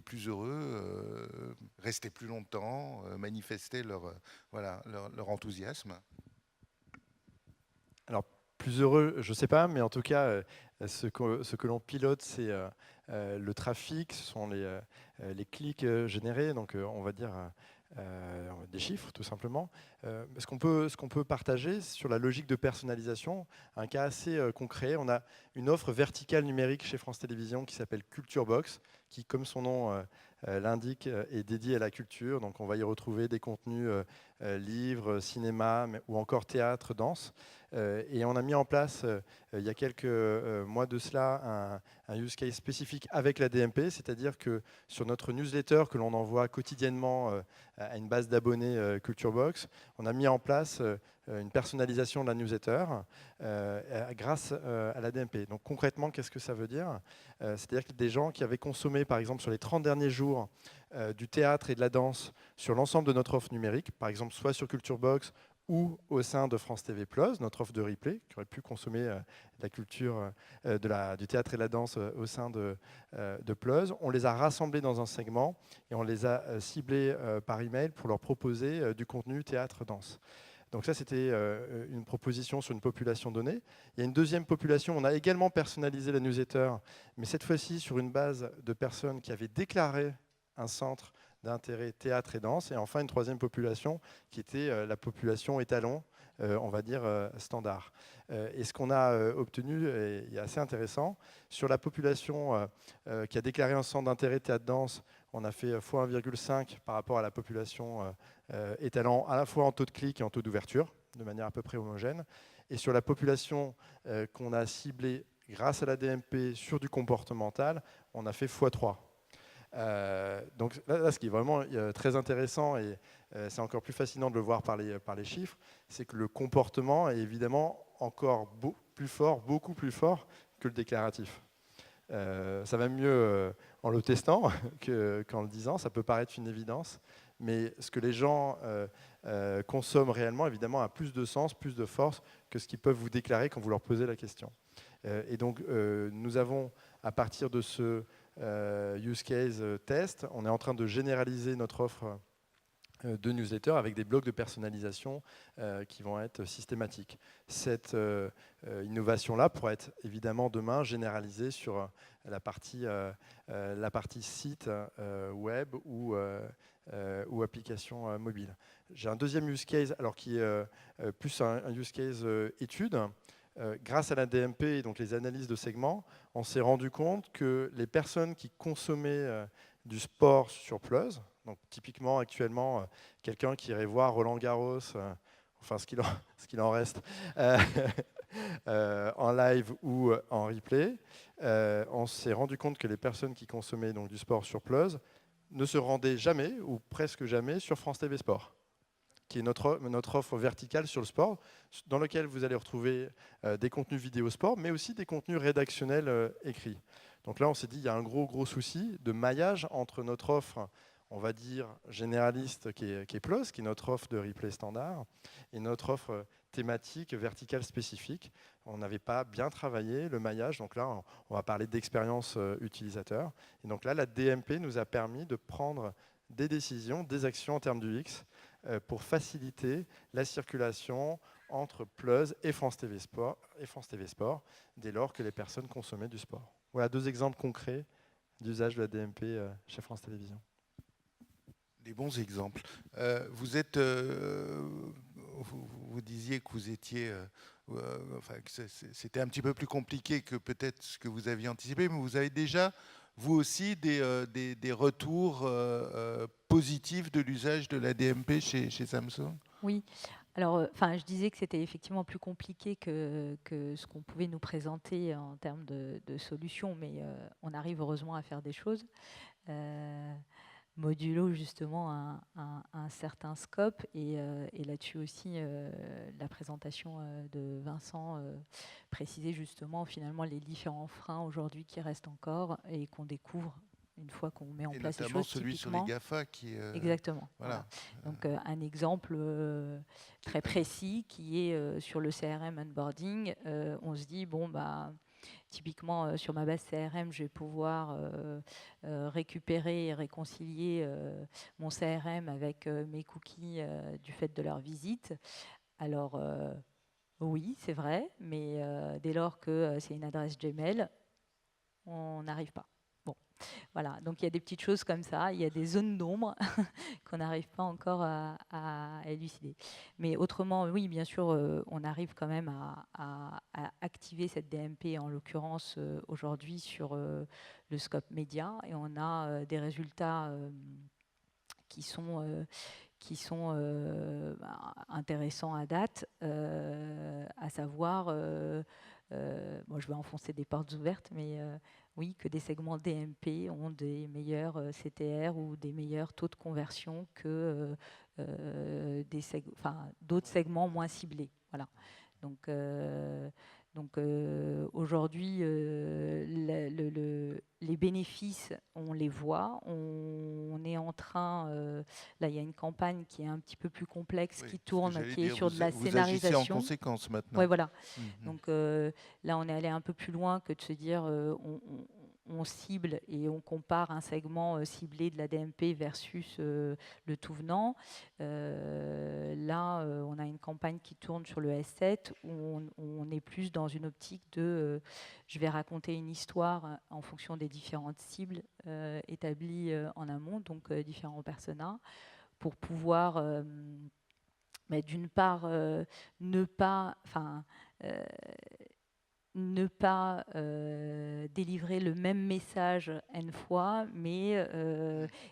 Speaker 2: plus heureux, restaient plus longtemps, manifestaient leur enthousiasme?
Speaker 5: Alors, plus heureux, je ne sais pas, mais en tout cas, ce que l'on pilote, c'est le trafic, ce sont les clics générés, donc on va dire des chiffres tout simplement. Ce qu'on peut partager sur la logique de personnalisation, un cas assez concret, on a une offre verticale numérique chez France Télévisions qui s'appelle Culture Box, qui, comme son nom l'indique, est dédiée à la culture. Donc on va y retrouver des contenus livres, cinéma ou encore théâtre, danse. Et on a mis en place, il y a quelques mois de cela, un use case spécifique avec la DMP, c'est-à-dire que sur notre newsletter que l'on envoie quotidiennement à une base d'abonnés Culture Box, on a mis en place une personnalisation de la newsletter grâce à la DMP. Donc concrètement, qu'est-ce que ça veut dire? C'est-à-dire que des gens qui avaient consommé, par exemple, sur les 30 derniers jours, du théâtre et de la danse sur l'ensemble de notre offre numérique, par exemple soit sur Culture Box ou au sein de France TV+, notre offre de replay, qui aurait pu consommer la culture du théâtre et de la danse au sein de Plus. On les a rassemblés dans un segment et on les a ciblés par email pour leur proposer du contenu théâtre-danse. Donc ça, c'était une proposition sur une population donnée. Il y a une deuxième population, on a également personnalisé la newsletter, mais cette fois-ci sur une base de personnes qui avaient déclaré un centre d'intérêt théâtre et danse. Et enfin, une troisième population qui était la population étalon, on va dire standard. Et ce qu'on a obtenu est assez intéressant. Sur la population qui a déclaré un centre d'intérêt théâtre-danse, on a fait x 1,5 par rapport à la population étalon, à la fois en taux de clic et en taux d'ouverture, de manière à peu près homogène. Et sur la population qu'on a ciblée grâce à la DMP sur du comportemental, on a fait x3. Donc là, ce qui est vraiment très intéressant, et c'est encore plus fascinant de le voir par les chiffres, c'est que le comportement est évidemment encore beaucoup plus fort que le déclaratif. Ça va mieux en le testant qu'en le disant, ça peut paraître une évidence, mais ce que les gens consomment réellement, évidemment, a plus de sens, plus de force que ce qu'ils peuvent vous déclarer quand vous leur posez la question. Et donc, nous avons, à partir de ce use case test, on est en train de généraliser notre offre de newsletter avec des blocs de personnalisation qui vont être systématiques. Cette innovation-là pourrait être évidemment demain généralisée sur la partie site web ou application mobile. J'ai un deuxième use case, alors qui est plus un use case étude. Grâce à la DMP et donc les analyses de segments, on s'est rendu compte que les personnes qui consommaient du sport sur Plus, donc typiquement actuellement quelqu'un qui irait voir Roland Garros, enfin ce qu'il en reste, en live ou en replay, on s'est rendu compte que les personnes qui consommaient donc du sport sur Plus ne se rendaient jamais ou presque jamais sur France TV Sport, qui est notre offre verticale sur le sport, dans lequel vous allez retrouver des contenus vidéo sport, mais aussi des contenus rédactionnels écrits. Donc là, on s'est dit, il y a un gros souci de maillage entre notre offre, on va dire, généraliste, qui est Plus, qui est notre offre de replay standard, et notre offre thématique verticale spécifique. On n'avait pas bien travaillé le maillage, donc là, on va parler d'expérience utilisateur. Et donc là, la DMP nous a permis de prendre des décisions, des actions en termes d'UX pour faciliter la circulation entre Plus et France TV Sport, dès lors que les personnes consommaient du sport. Voilà 2 exemples concrets d'usage de la DMP chez France Télévisions.
Speaker 2: Des bons exemples. Vous disiez que vous étiez, que c'était un petit peu plus compliqué que peut-être ce que vous aviez anticipé, mais vous avez déjà, vous aussi, des retours positifs de l'usage de la DMP chez Samsung?
Speaker 3: Oui. Alors, je disais que c'était effectivement plus compliqué que ce qu'on pouvait nous présenter en termes de solutions, mais on arrive heureusement à faire des choses. Modulo justement un certain scope et là-dessus aussi la présentation de Vincent précisait justement finalement les différents freins aujourd'hui qui restent encore et qu'on découvre une fois qu'on met en place les choses.
Speaker 2: Notamment celui sur les GAFA qui est...
Speaker 3: Exactement.
Speaker 2: Voilà.
Speaker 3: Donc un exemple très précis qui est sur le CRM onboarding. On se dit, bon, typiquement, sur ma base CRM, je vais pouvoir récupérer et réconcilier mon CRM avec mes cookies du fait de leur visite. Alors, oui, c'est vrai, mais dès lors que c'est une adresse Gmail, on n'arrive pas. Bon, voilà. Donc, il y a des petites choses comme ça. Il y a des zones d'ombre qu'on n'arrive pas encore à élucider. Mais autrement, oui, bien sûr, on arrive quand même à activer cette DMP, en l'occurrence aujourd'hui sur le scope média, et on a des résultats qui sont intéressants à date, à savoir, je vais enfoncer des portes ouvertes, mais oui, que des segments DMP ont des meilleurs CTR ou des meilleurs taux de conversion que d'autres segments moins ciblés. Voilà. Donc aujourd'hui, les bénéfices, on les voit. On est en train, là il y a une campagne qui est un petit peu plus complexe, qui tourne, qui est sur de la scénarisation.
Speaker 2: Vous agissez en conséquence maintenant.
Speaker 3: Oui, voilà. Donc là, on est allé un peu plus loin que de se dire on cible et on compare un segment ciblé de la DMP versus le tout venant. Là, on a une campagne qui tourne sur le S7 où on est plus dans une optique de je vais raconter une histoire en fonction des différentes cibles établies en amont, donc différents personas, pour pouvoir d'une part ne pas délivrer le même message N fois, mais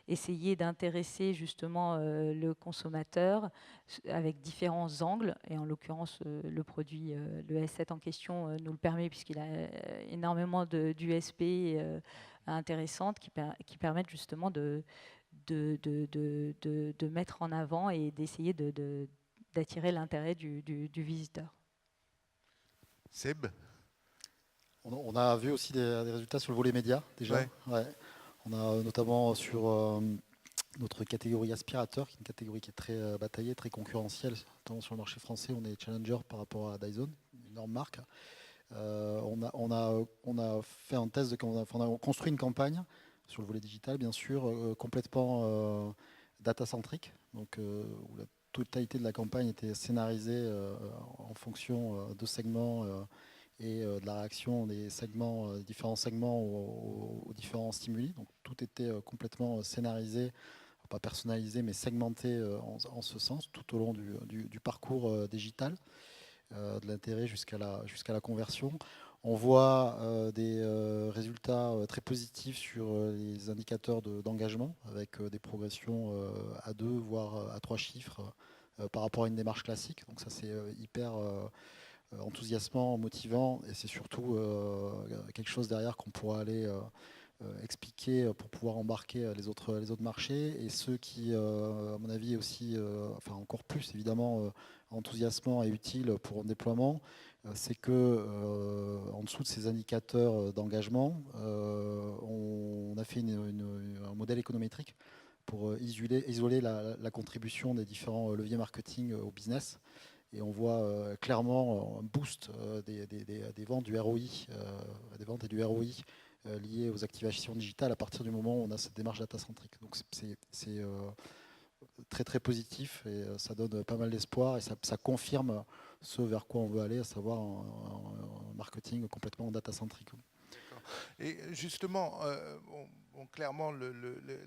Speaker 3: essayer d'intéresser justement le consommateur avec différents angles. Et en l'occurrence, le produit, le S7 en question, nous le permet puisqu'il a énormément d'USP intéressantes qui permettent justement de mettre en avant et d'essayer d'attirer l'intérêt du visiteur.
Speaker 2: Seb ?
Speaker 4: On a vu aussi des résultats sur le volet média déjà.
Speaker 2: Ouais.
Speaker 4: Ouais. On a notamment sur notre catégorie aspirateur, qui est une catégorie qui est très bataillée, très concurrentielle, notamment sur le marché français. On est challenger par rapport à Dyson, une énorme marque. On a fait un test, on a construit une campagne sur le volet digital, bien sûr, complètement data-centrique, donc où la totalité de la campagne était scénarisée en fonction de segments et de la réaction des segments, différents segments aux différents stimuli. Donc tout était complètement scénarisé, pas personnalisé, mais segmenté en ce sens, tout au long du parcours digital, de l'intérêt jusqu'à la conversion. On voit des résultats très positifs sur les indicateurs d'engagement, avec des progressions à 2, voire à 3 chiffres par rapport à une démarche classique. Donc ça, c'est hyper enthousiasmant, motivant, et c'est surtout quelque chose derrière qu'on pourra aller expliquer pour pouvoir embarquer les autres marchés. Et ceux qui, à mon avis, aussi, encore plus évidemment, enthousiasmant et utile pour un déploiement, c'est que en dessous de ces indicateurs d'engagement, on a fait un modèle économétrique pour isoler la contribution des différents leviers marketing au business. Et on voit clairement un boost des ventes du ROI, des ventes et du ROI liées aux activations digitales à partir du moment où on a cette démarche data-centrique. Donc c'est très très positif et ça donne pas mal d'espoir et ça confirme ce vers quoi on veut aller, à savoir un marketing complètement data-centrique.
Speaker 2: Et justement, clairement,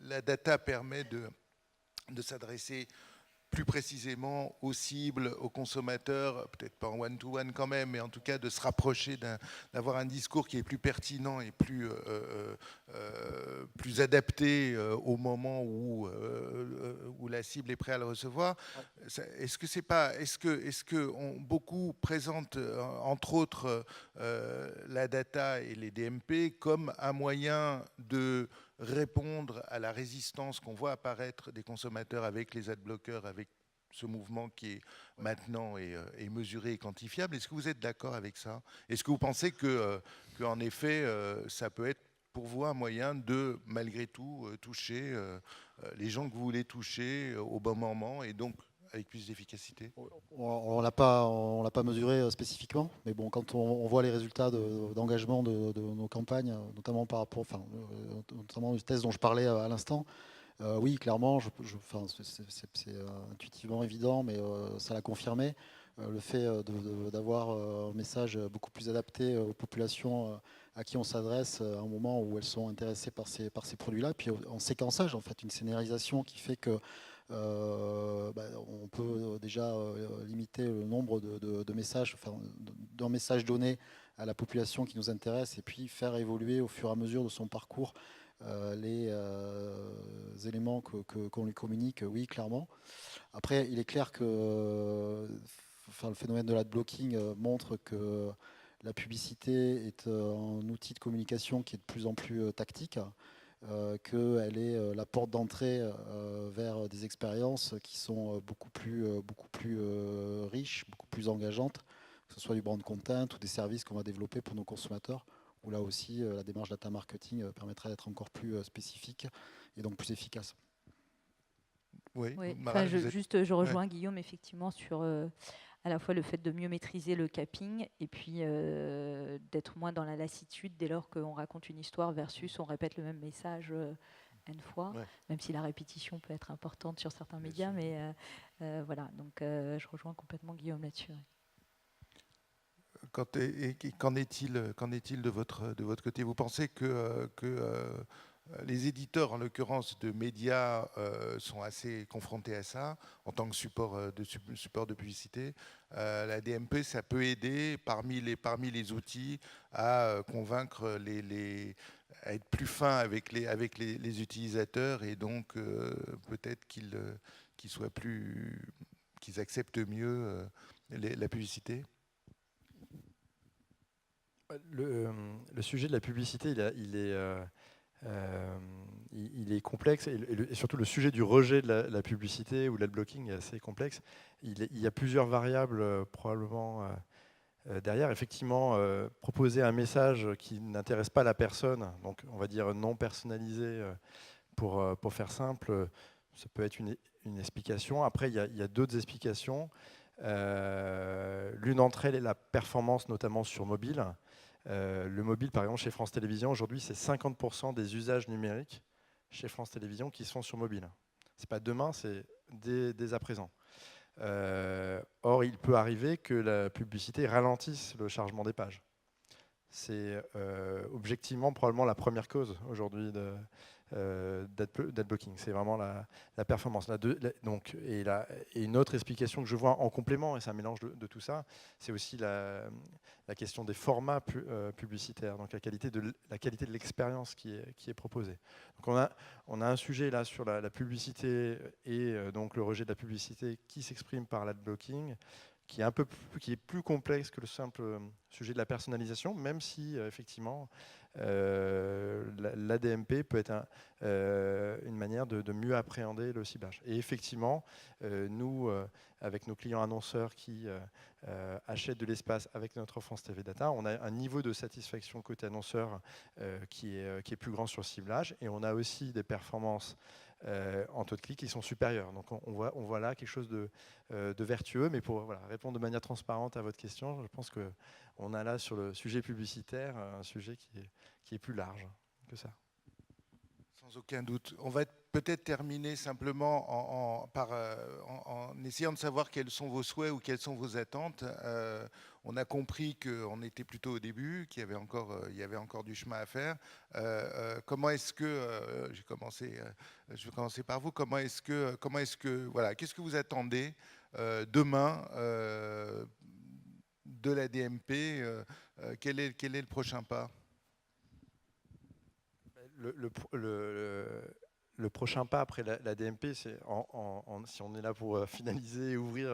Speaker 2: la data permet de s'adresser plus précisément aux cibles, aux consommateurs, peut-être pas en one-to-one quand même, mais en tout cas de se rapprocher, d'avoir un discours qui est plus pertinent et plus adapté au moment où la cible est prête à le recevoir. Ouais. Est-ce que beaucoup présentent, entre autres, la data et les DMP comme un moyen de répondre à la résistance qu'on voit apparaître des consommateurs avec les adblockers, avec ce mouvement qui est maintenant est mesuré et quantifiable. Est-ce que vous êtes d'accord avec ça? Est-ce que vous pensez qu'en effet, ça peut être pour vous un moyen de, malgré tout, toucher les gens que vous voulez toucher au bon moment et donc avec plus d'efficacité?
Speaker 4: On ne l'a pas mesuré spécifiquement, mais bon, quand on voit les résultats d'engagement de nos campagnes, notamment par rapport, notamment du test dont je parlais à l'instant, oui, clairement, c'est intuitivement évident, mais ça l'a confirmé. Le fait d'avoir un message beaucoup plus adapté aux populations à qui on s'adresse à un moment où elles sont intéressées par ces produits-là, puis en séquençage, en fait, une scénarisation qui fait que on peut déjà limiter le nombre de messages, d'un message donné à la population qui nous intéresse et puis faire évoluer au fur et à mesure de son parcours les éléments qu'on lui communique, oui, clairement. Après, il est clair que le phénomène de l'adblocking montre que la publicité est un outil de communication qui est de plus en plus tactique. Qu'elle est la porte d'entrée vers des expériences qui sont beaucoup plus riches, beaucoup plus engageantes, que ce soit du brand content ou des services qu'on va développer pour nos consommateurs, où là aussi la démarche data marketing permettra d'être encore plus spécifique et donc plus efficace.
Speaker 2: Oui,
Speaker 3: je rejoins Guillaume effectivement sur à la fois le fait de mieux maîtriser le capping et puis d'être moins dans la lassitude dès lors qu'on raconte une histoire versus on répète le même message N fois, même si la répétition peut être importante sur certains médias, mais voilà, donc je rejoins complètement Guillaume là-dessus.
Speaker 2: Qu'en est-il de votre côté? Vous pensez que les éditeurs, en l'occurrence de médias, sont assez confrontés à ça en tant que support de publicité? La DMP, ça peut aider parmi les outils à convaincre à être plus fin avec les utilisateurs et donc peut-être qu'ils acceptent mieux la publicité?
Speaker 5: Le sujet de la publicité, il est complexe et surtout le sujet du rejet de la publicité ou de l'adblocking est assez complexe. Il y a plusieurs variables probablement derrière. Effectivement, proposer un message qui n'intéresse pas la personne, donc on va dire non personnalisé pour faire simple, ça peut être une explication. Après, il y a d'autres explications. L'une d'entre elles est la performance, notamment sur mobile. Le mobile, par exemple, chez France Télévisions, aujourd'hui, c'est 50% des usages numériques chez France Télévisions qui sont sur mobile. Ce n'est pas demain, c'est dès à présent. Or, il peut arriver que la publicité ralentisse le chargement des pages. C'est objectivement probablement la première cause aujourd'hui d'adblocking. C'est vraiment la performance. Et une autre explication que je vois en complément, et c'est un mélange de tout ça, c'est aussi la question des formats publicitaires, donc la qualité de l'expérience qui est proposée. Donc on a un sujet là sur la publicité et donc le rejet de la publicité qui s'exprime par l'adblocking, qui est plus complexe que le simple sujet de la personnalisation, même si effectivement l'ADMP peut être une manière de mieux appréhender le ciblage. Et effectivement, nous, avec nos clients annonceurs qui achètent de l'espace avec notre France TV Data, on a un niveau de satisfaction côté annonceur qui est plus grand sur le ciblage, et on a aussi des performances en taux de clic qui sont supérieurs. Donc on voit là quelque chose de vertueux, mais pour répondre de manière transparente à votre question, je pense qu'on a là sur le sujet publicitaire un sujet qui est plus large que ça.
Speaker 2: Sans aucun doute. On va peut-être terminer simplement en essayant de savoir quels sont vos souhaits ou quelles sont vos attentes. On a compris qu'on était plutôt au début, qu'il y avait encore du chemin à faire. Comment est-ce que, je vais commencer par vous, qu'est-ce que vous attendez demain de la DMP, quel est le prochain pas?
Speaker 5: Le prochain pas après la DMP, c'est si on est là pour finaliser et ouvrir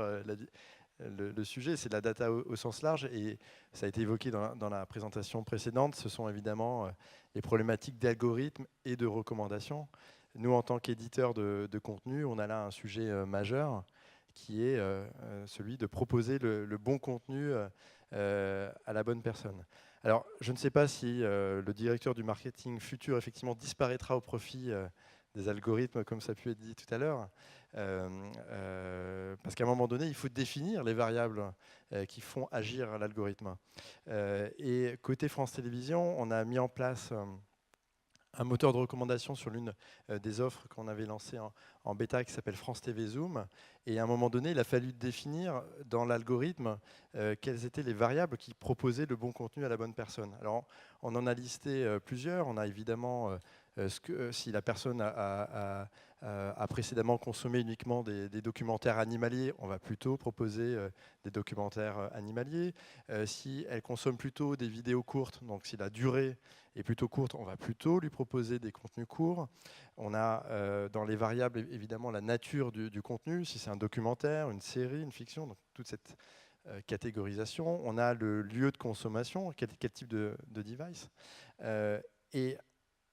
Speaker 5: le sujet, c'est la data au sens large, et ça a été évoqué dans la présentation précédente. Ce sont évidemment les problématiques d'algorithmes et de recommandations. Nous, en tant qu'éditeurs de contenu, on a là un sujet majeur qui est celui de proposer le bon contenu à la bonne personne. Alors, je ne sais pas si le directeur du marketing futur, effectivement, disparaîtra au profit des algorithmes, comme ça a pu être dit tout à l'heure, parce qu'à un moment donné, il faut définir les variables qui font agir l'algorithme. Et côté France Télévisions, on a mis en place un moteur de recommandation sur l'une des offres qu'on avait lancées en bêta qui s'appelle France TV Zoom. Et à un moment donné, il a fallu définir dans l'algorithme quelles étaient les variables qui proposaient le bon contenu à la bonne personne. Alors, on en a listé plusieurs. On a évidemment si la personne a précédemment consommé uniquement des documentaires animaliers, on va plutôt proposer des documentaires animaliers. Si elle consomme plutôt des vidéos courtes, donc si la durée est plutôt courte, on va plutôt lui proposer des contenus courts. On a dans les variables évidemment la nature du contenu, si c'est un documentaire, une série, une fiction, donc toute cette catégorisation. On a le lieu de consommation, quel type de device. Et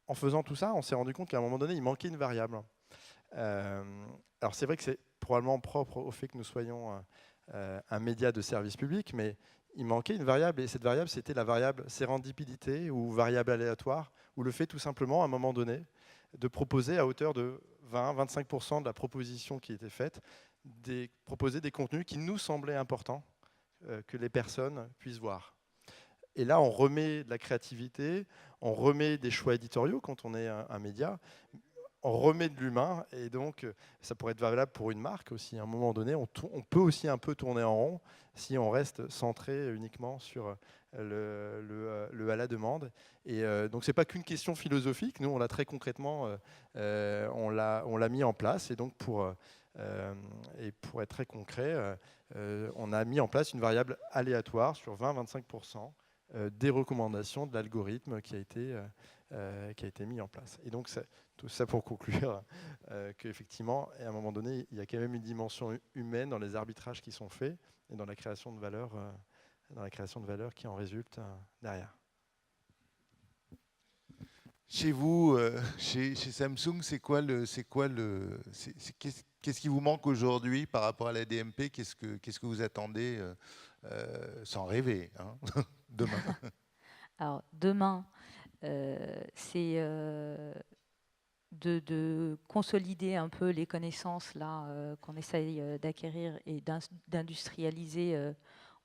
Speaker 5: en faisant tout ça, on s'est rendu compte qu'à un moment donné, il manquait une variable. Alors c'est vrai que c'est probablement propre au fait que nous soyons un média de service public, mais il manquait une variable, et cette variable, c'était la variable sérendipité ou variable aléatoire, ou le fait tout simplement, à un moment donné, de proposer à hauteur de 20-25% de la proposition qui était faite, proposer des contenus qui nous semblaient importants que les personnes puissent voir. Et là, on remet de la créativité, on remet des choix éditoriaux quand on est un média, on remet de l'humain, et donc ça pourrait être valable pour une marque aussi. À un moment donné, on peut aussi un peu tourner en rond si on reste centré uniquement sur le à la demande. Et donc, ce n'est pas qu'une question philosophique. Nous, on l'a très concrètement, on l'a mis en place. Et donc, pour être très concret, on a mis en place une variable aléatoire sur 20-25% des recommandations de l'algorithme qui a été mis en place. Et donc, tout ça pour conclure qu'effectivement, à un moment donné, il y a quand même une dimension humaine dans les arbitrages qui sont faits et dans la création de valeur, qui en résulte derrière.
Speaker 2: Chez vous, chez Samsung, qu'est-ce qui vous manque aujourd'hui par rapport à la DMP? Qu'est-ce que vous attendez sans rêver, hein, demain?
Speaker 3: Alors, demain, c'est de consolider un peu les connaissances là qu'on essaye d'acquérir et d'industrialiser,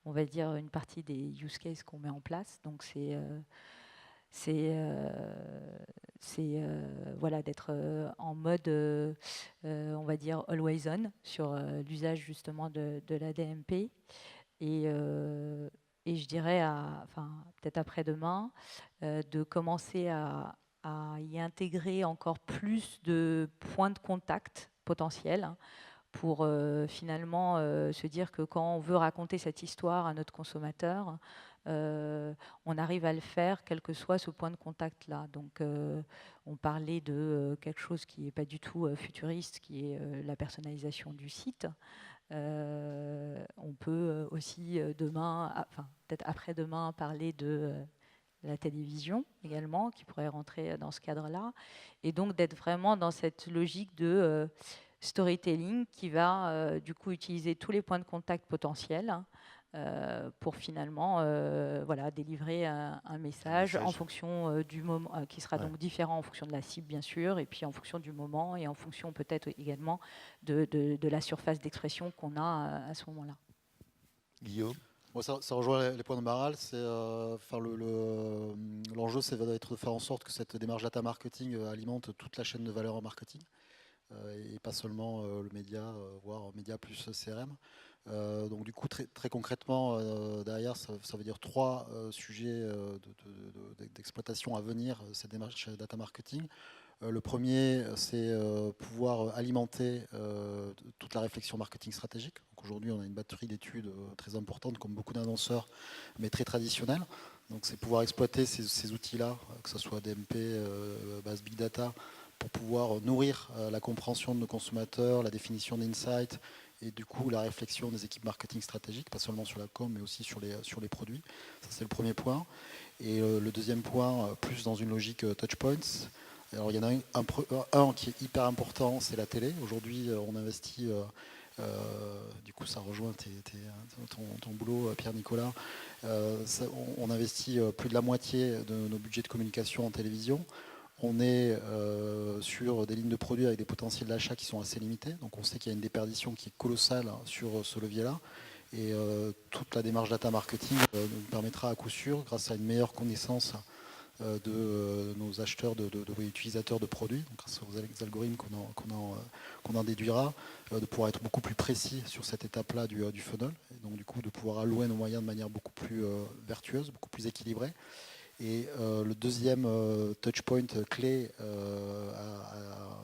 Speaker 3: on va dire, une partie des use cases qu'on met en place. Donc, voilà, d'être en mode, on va dire, always on sur l'usage justement de la DMP. Et je dirais, peut-être après-demain, de commencer à y intégrer encore plus de points de contact potentiels, hein, pour finalement se dire que quand on veut raconter cette histoire à notre consommateur, on arrive à le faire quel que soit ce point de contact-là. Donc on parlait de quelque chose qui n'est pas du tout futuriste, qui est la personnalisation du site. On peut aussi demain, peut-être après-demain, parler de la télévision également, qui pourrait rentrer dans ce cadre-là. Et donc d'être vraiment dans cette logique de storytelling qui va du coup utiliser tous les points de contact potentiels, pour finalement voilà, délivrer un message en fonction du moment, qui sera donc différent en fonction de la cible bien sûr, et puis en fonction du moment et en fonction peut-être également de la surface d'expression qu'on a à ce moment-là.
Speaker 2: Guillaume?
Speaker 4: Bon, ça rejoint les points de Maral. L'enjeu, c'est d'être de faire en sorte que cette démarche data marketing alimente toute la chaîne de valeur en marketing et pas seulement le média, voire média plus CRM. Donc du coup, très concrètement, derrière, ça veut dire 3 sujets d'exploitation à venir, cette démarche data marketing. Le premier, c'est pouvoir alimenter toute la réflexion marketing stratégique. Aujourd'hui, on a une batterie d'études très importante, comme beaucoup d'annonceurs, mais très traditionnelle. Donc c'est pouvoir exploiter ces outils-là, que ce soit DMP, base Big Data, pour pouvoir nourrir la compréhension de nos consommateurs, la définition d'insights, et du coup la réflexion des équipes marketing stratégiques, pas seulement sur la com, mais aussi sur les produits. Ça, c'est le premier point. Et le deuxième point, plus dans une logique touchpoints. Alors, il y en a un qui est hyper important, c'est la télé. Aujourd'hui, on investit, du coup ça rejoint ton boulot, Pierre-Nicolas, on investit plus de la moitié de nos budgets de communication en télévision. On est sur des lignes de produits avec des potentiels d'achat qui sont assez limités. Donc on sait qu'il y a une déperdition qui est colossale sur ce levier-là. Et toute la démarche data marketing nous permettra à coup sûr, grâce à une meilleure connaissance de nos acheteurs, de utilisateurs de produits, donc grâce aux algorithmes qu'on en déduira, de pouvoir être beaucoup plus précis sur cette étape-là du funnel, et donc du coup de pouvoir allouer nos moyens de manière beaucoup plus vertueuse, beaucoup plus équilibrée. Et le deuxième touchpoint clé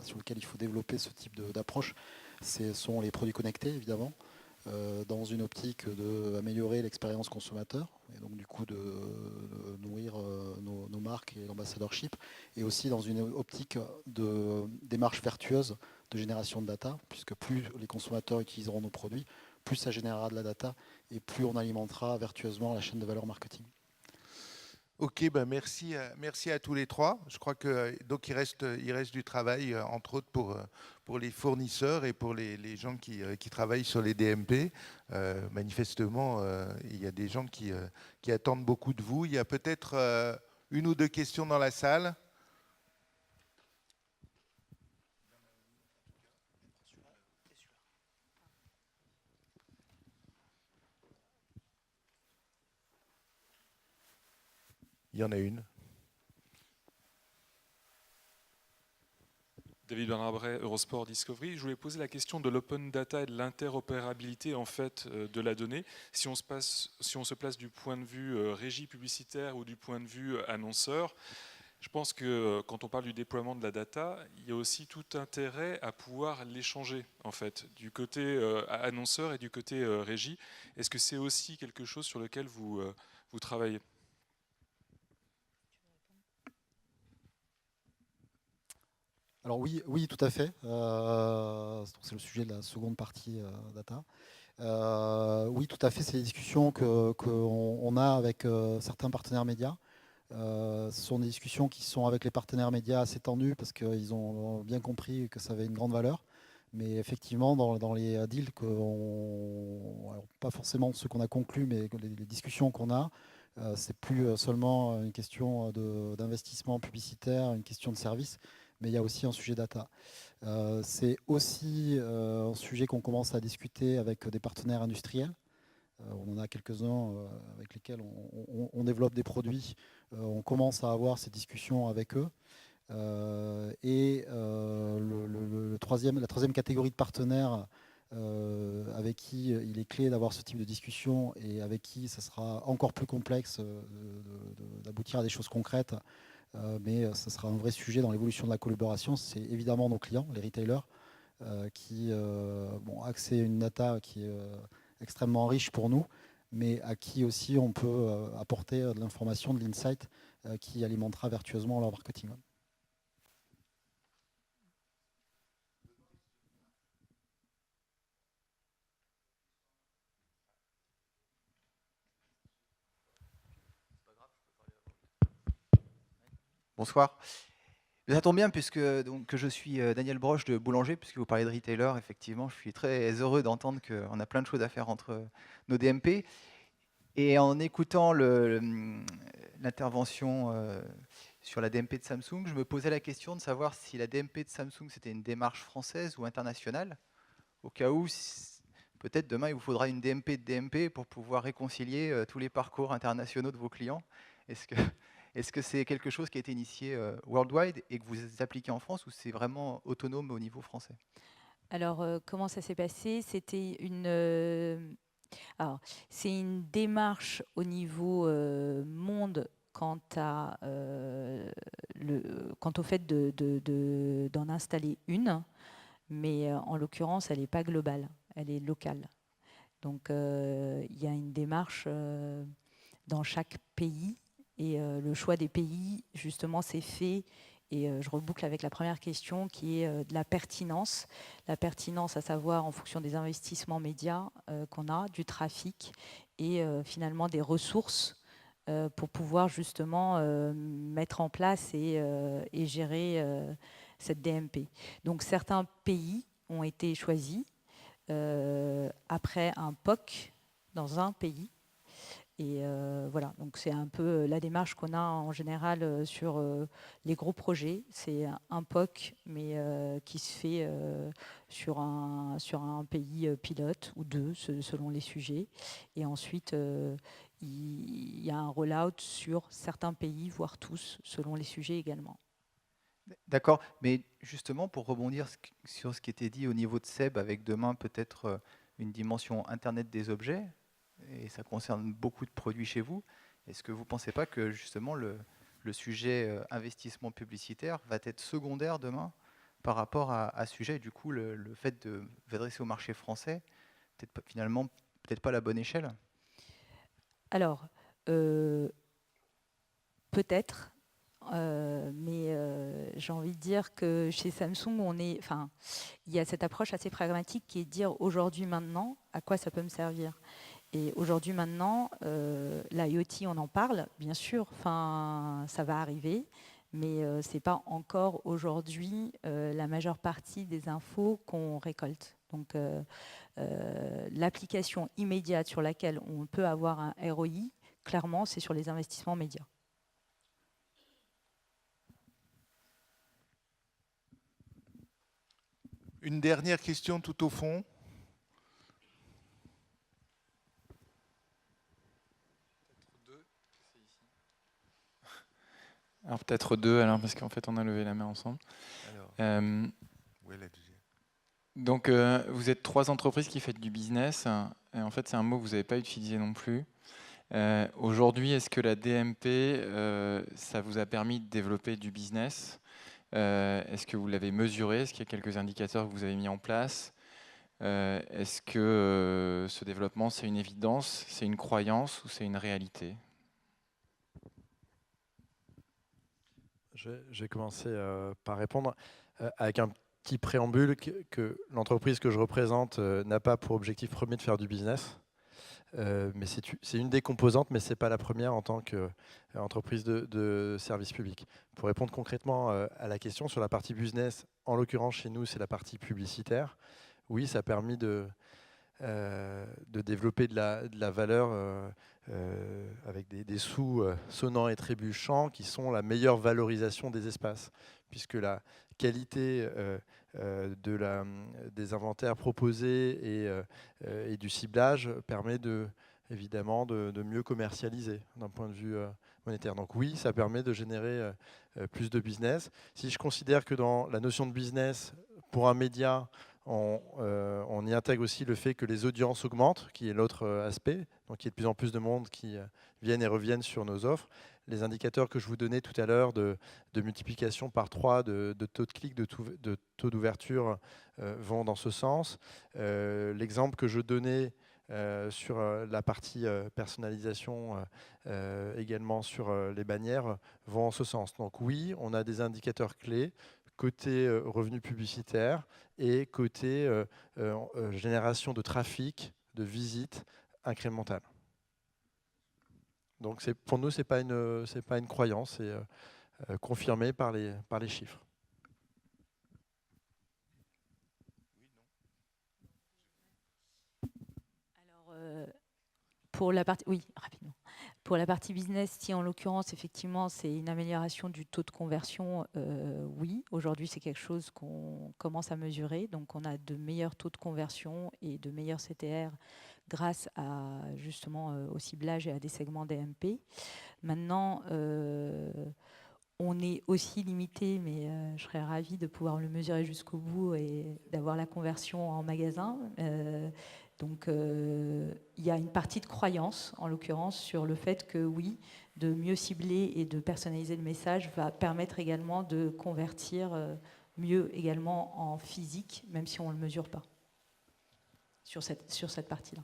Speaker 4: sur lequel il faut développer ce type d'approche, ce sont les produits connectés, évidemment, dans une optique d'améliorer l'expérience consommateur, et donc du coup de nourrir nos marques et l'ambassadorship, et aussi dans une optique de démarche vertueuse de génération de data, puisque plus les consommateurs utiliseront nos produits, plus ça générera de la data, et plus on alimentera vertueusement la chaîne de valeur marketing.
Speaker 2: Ok, ben merci à tous les trois. Je crois que donc il reste du travail, entre autres pour les fournisseurs et pour les gens qui travaillent sur les DMP. Manifestement, il y a des gens qui attendent beaucoup de vous. Il y a peut-être une ou deux questions dans la salle. Il y en a une.
Speaker 6: David Bernard-Bray, Eurosport Discovery. Je voulais poser la question de l'open data et de l'interopérabilité en fait de la donnée. Si on se place du point de vue régie publicitaire ou du point de vue annonceur, je pense que quand on parle du déploiement de la data, il y a aussi tout intérêt à pouvoir l'échanger en fait du côté annonceur et du côté régie. Est-ce que c'est aussi quelque chose sur lequel vous travaillez ?
Speaker 4: Alors oui, tout à fait. C'est le sujet de la seconde partie data. Oui, tout à fait. C'est des discussions qu'on a avec certains partenaires médias. Ce sont des discussions qui sont avec les partenaires médias assez tendues parce qu'ils ont bien compris que ça avait une grande valeur. Mais effectivement, dans les deals, pas forcément ceux qu'on a conclus, mais les discussions qu'on a, c'est plus seulement une question d'investissement publicitaire, une question de service, mais il y a aussi un sujet data. C'est aussi un sujet qu'on commence à discuter avec des partenaires industriels. On en a quelques-uns avec lesquels on développe des produits. On commence à avoir ces discussions avec eux. Et la troisième catégorie de partenaires avec qui il est clé d'avoir ce type de discussion et avec qui ça sera encore plus complexe d'aboutir à des choses concrètes, mais ça sera un vrai sujet dans l'évolution de la collaboration. C'est évidemment nos clients, les retailers, qui ont accès à une data qui est extrêmement riche pour nous, mais à qui aussi on peut apporter de l'information, de l'insight qui alimentera vertueusement leur marketing.
Speaker 7: Bonsoir. Ça tombe bien puisque que je suis Daniel Broche de Boulanger, puisque vous parlez de retailer. Effectivement, je suis très heureux d'entendre qu'on a plein de choses à faire entre nos DMP. Et en écoutant l'intervention sur la DMP de Samsung, je me posais la question de savoir si la DMP de Samsung, c'était une démarche française ou internationale, au cas où, peut-être demain, il vous faudra une DMP de DMP pour pouvoir réconcilier tous les parcours internationaux de vos clients. Est-ce que c'est quelque chose qui a été initié worldwide et que vous appliquez en France, ou c'est vraiment autonome au niveau français?
Speaker 3: Alors, comment ça s'est passé? C'était c'est une démarche au niveau monde quant au fait d'en installer une, mais en l'occurrence, elle n'est pas globale, elle est locale. Donc, il y a une démarche dans chaque pays, et le choix des pays, justement, c'est fait. Et je reboucle avec la première question qui est de la pertinence. La pertinence, à savoir en fonction des investissements médias qu'on a, du trafic et finalement des ressources pour pouvoir justement mettre en place et gérer cette DMP. Donc certains pays ont été choisis après un POC dans un pays. Et voilà, donc c'est un peu la démarche qu'on a en général sur les gros projets. C'est un POC, mais qui se fait sur un pays pilote ou deux, selon les sujets. Et ensuite, il y a un rollout sur certains pays, voire tous, selon les sujets également.
Speaker 7: D'accord, mais justement, pour rebondir sur ce qui était dit au niveau de Seb, avec demain peut-être une dimension Internet des objets, et ça concerne beaucoup de produits chez vous, est-ce que vous ne pensez pas que justement le sujet investissement publicitaire va être secondaire demain par rapport à ce sujet, et du coup le fait de vous adresser au marché français, finalement, peut-être pas la bonne échelle?
Speaker 3: Alors, peut-être, mais j'ai envie de dire que chez Samsung, il y a cette approche assez pragmatique qui est de dire aujourd'hui, maintenant, à quoi ça peut me servir. Et aujourd'hui, maintenant, l'IoT, on en parle, bien sûr, ça va arriver, mais ce n'est pas encore aujourd'hui la majeure partie des infos qu'on récolte. Donc, l'application immédiate sur laquelle on peut avoir un ROI, clairement, c'est sur les investissements médias.
Speaker 2: Une dernière question tout au fond.
Speaker 8: Alors peut-être deux, alors, parce qu'en fait on a levé la main ensemble. Donc vous êtes 3 entreprises qui faites du business, et en fait c'est un mot que vous n'avez pas utilisé non plus. Aujourd'hui, est-ce que la DMP, ça vous a permis de développer du business? Est-ce que vous l'avez mesuré? Est-ce qu'il y a quelques indicateurs que vous avez mis en place? Est-ce que ce développement, c'est une évidence, c'est une croyance ou c'est une réalité?
Speaker 5: Je vais commencer par répondre avec un petit préambule que l'entreprise que je représente n'a pas pour objectif premier de faire du business. Mais c'est une des composantes, mais ce n'est pas la première en tant qu'entreprise de service public. Pour répondre concrètement à la question sur la partie business, en l'occurrence chez nous, c'est la partie publicitaire. Oui, ça a permis de développer de la valeur avec des sous sonnants et trébuchants qui sont la meilleure valorisation des espaces, puisque la qualité des inventaires proposés et du ciblage permet évidemment de mieux commercialiser d'un point de vue monétaire. Donc oui, ça permet de générer plus de business. Si je considère que dans la notion de business, pour un média, on y intègre aussi le fait que les audiences augmentent, qui est l'autre aspect. Donc il y a de plus en plus de monde qui viennent et reviennent sur nos offres. Les indicateurs que je vous donnais tout à l'heure de multiplication par 3 de taux de clic, de taux d'ouverture vont dans ce sens. L'exemple que je donnais sur la partie personnalisation, également sur les bannières, vont en ce sens. Donc oui, on a des indicateurs clés côté revenus publicitaires et côté génération de trafic, de visites incrémentales. Donc pour nous, ce n'est pas une croyance, c'est confirmé par les chiffres.
Speaker 3: Pour la partie, oui, rapidement. Pour la partie business, si en l'occurrence, effectivement, c'est une amélioration du taux de conversion, oui. Aujourd'hui, c'est quelque chose qu'on commence à mesurer. Donc, on a de meilleurs taux de conversion et de meilleurs CTR grâce à, justement, au ciblage et à des segments DMP. Maintenant, on est aussi limité, mais je serais ravie de pouvoir le mesurer jusqu'au bout et d'avoir la conversion en magasin. Donc, il y a une partie de croyance, en l'occurrence, sur le fait que oui, de mieux cibler et de personnaliser le message va permettre également de convertir mieux également en physique, même si on ne le mesure pas sur cette partie-là.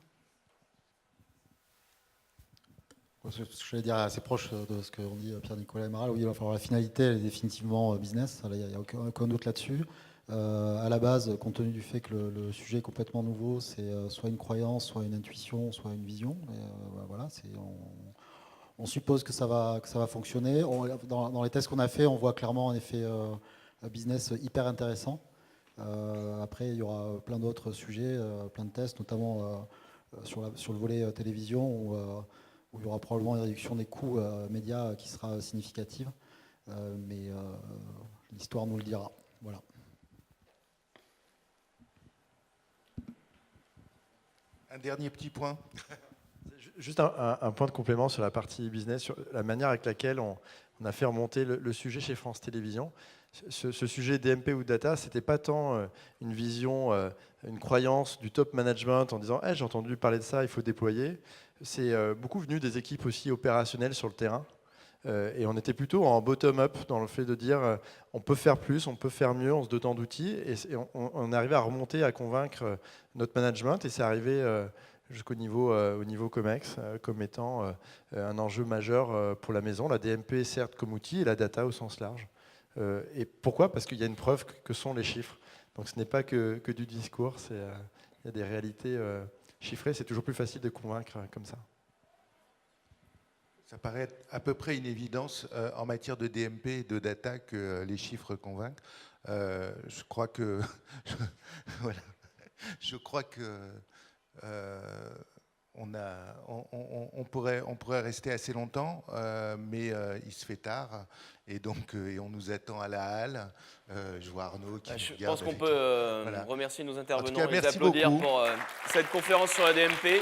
Speaker 4: Ce que je vais dire est assez proche de ce qu'ont dit Pierre-Nicolas et Maral. Oui, il va falloir la finalité, elle est définitivement business, il n'y a aucun doute là-dessus. À la base, compte tenu du fait que le sujet est complètement nouveau, c'est soit une croyance, soit une intuition, soit une vision. Et, voilà, on suppose que ça va fonctionner. Dans les tests qu'on a fait, on voit clairement un effet business hyper intéressant. Après, il y aura plein d'autres sujets, plein de tests, notamment sur le volet télévision, où il y aura probablement une réduction des coûts médias qui sera significative. Mais l'histoire nous le dira. Voilà.
Speaker 2: Un dernier petit point.
Speaker 5: Juste un point de complément sur la partie business, sur la manière avec laquelle on a fait remonter le sujet chez France Télévisions. Ce sujet DMP ou data, ce n'était pas tant une vision, une croyance du top management en disant hey, « j'ai entendu parler de ça, il faut déployer ». C'est beaucoup venu des équipes aussi opérationnelles sur le terrain. Et on était plutôt en bottom-up dans le fait de dire on peut faire plus, on peut faire mieux en se dotant d'outils. Et on est arrivé à remonter, à convaincre notre management. Et c'est arrivé jusqu'au niveau COMEX comme étant un enjeu majeur pour la maison. La DMP, certes, comme outil, et la data au sens large. Et pourquoi ? Parce qu'il y a une preuve que sont les chiffres. Donc ce n'est pas que du discours, il y a des réalités chiffrées. C'est toujours plus facile de convaincre comme ça.
Speaker 2: Ça paraît à peu près une évidence en matière de DMP et de data que les chiffres convainquent. Je crois que voilà. Je crois que on pourrait rester assez longtemps, mais il se fait tard et donc et on nous attend à la halle. Je vois Arnaud qui
Speaker 9: Je pense qu'on peut
Speaker 2: voilà.
Speaker 9: remercier nos intervenants
Speaker 2: En tout cas,
Speaker 9: et les applaudir pour cette conférence sur la DMP.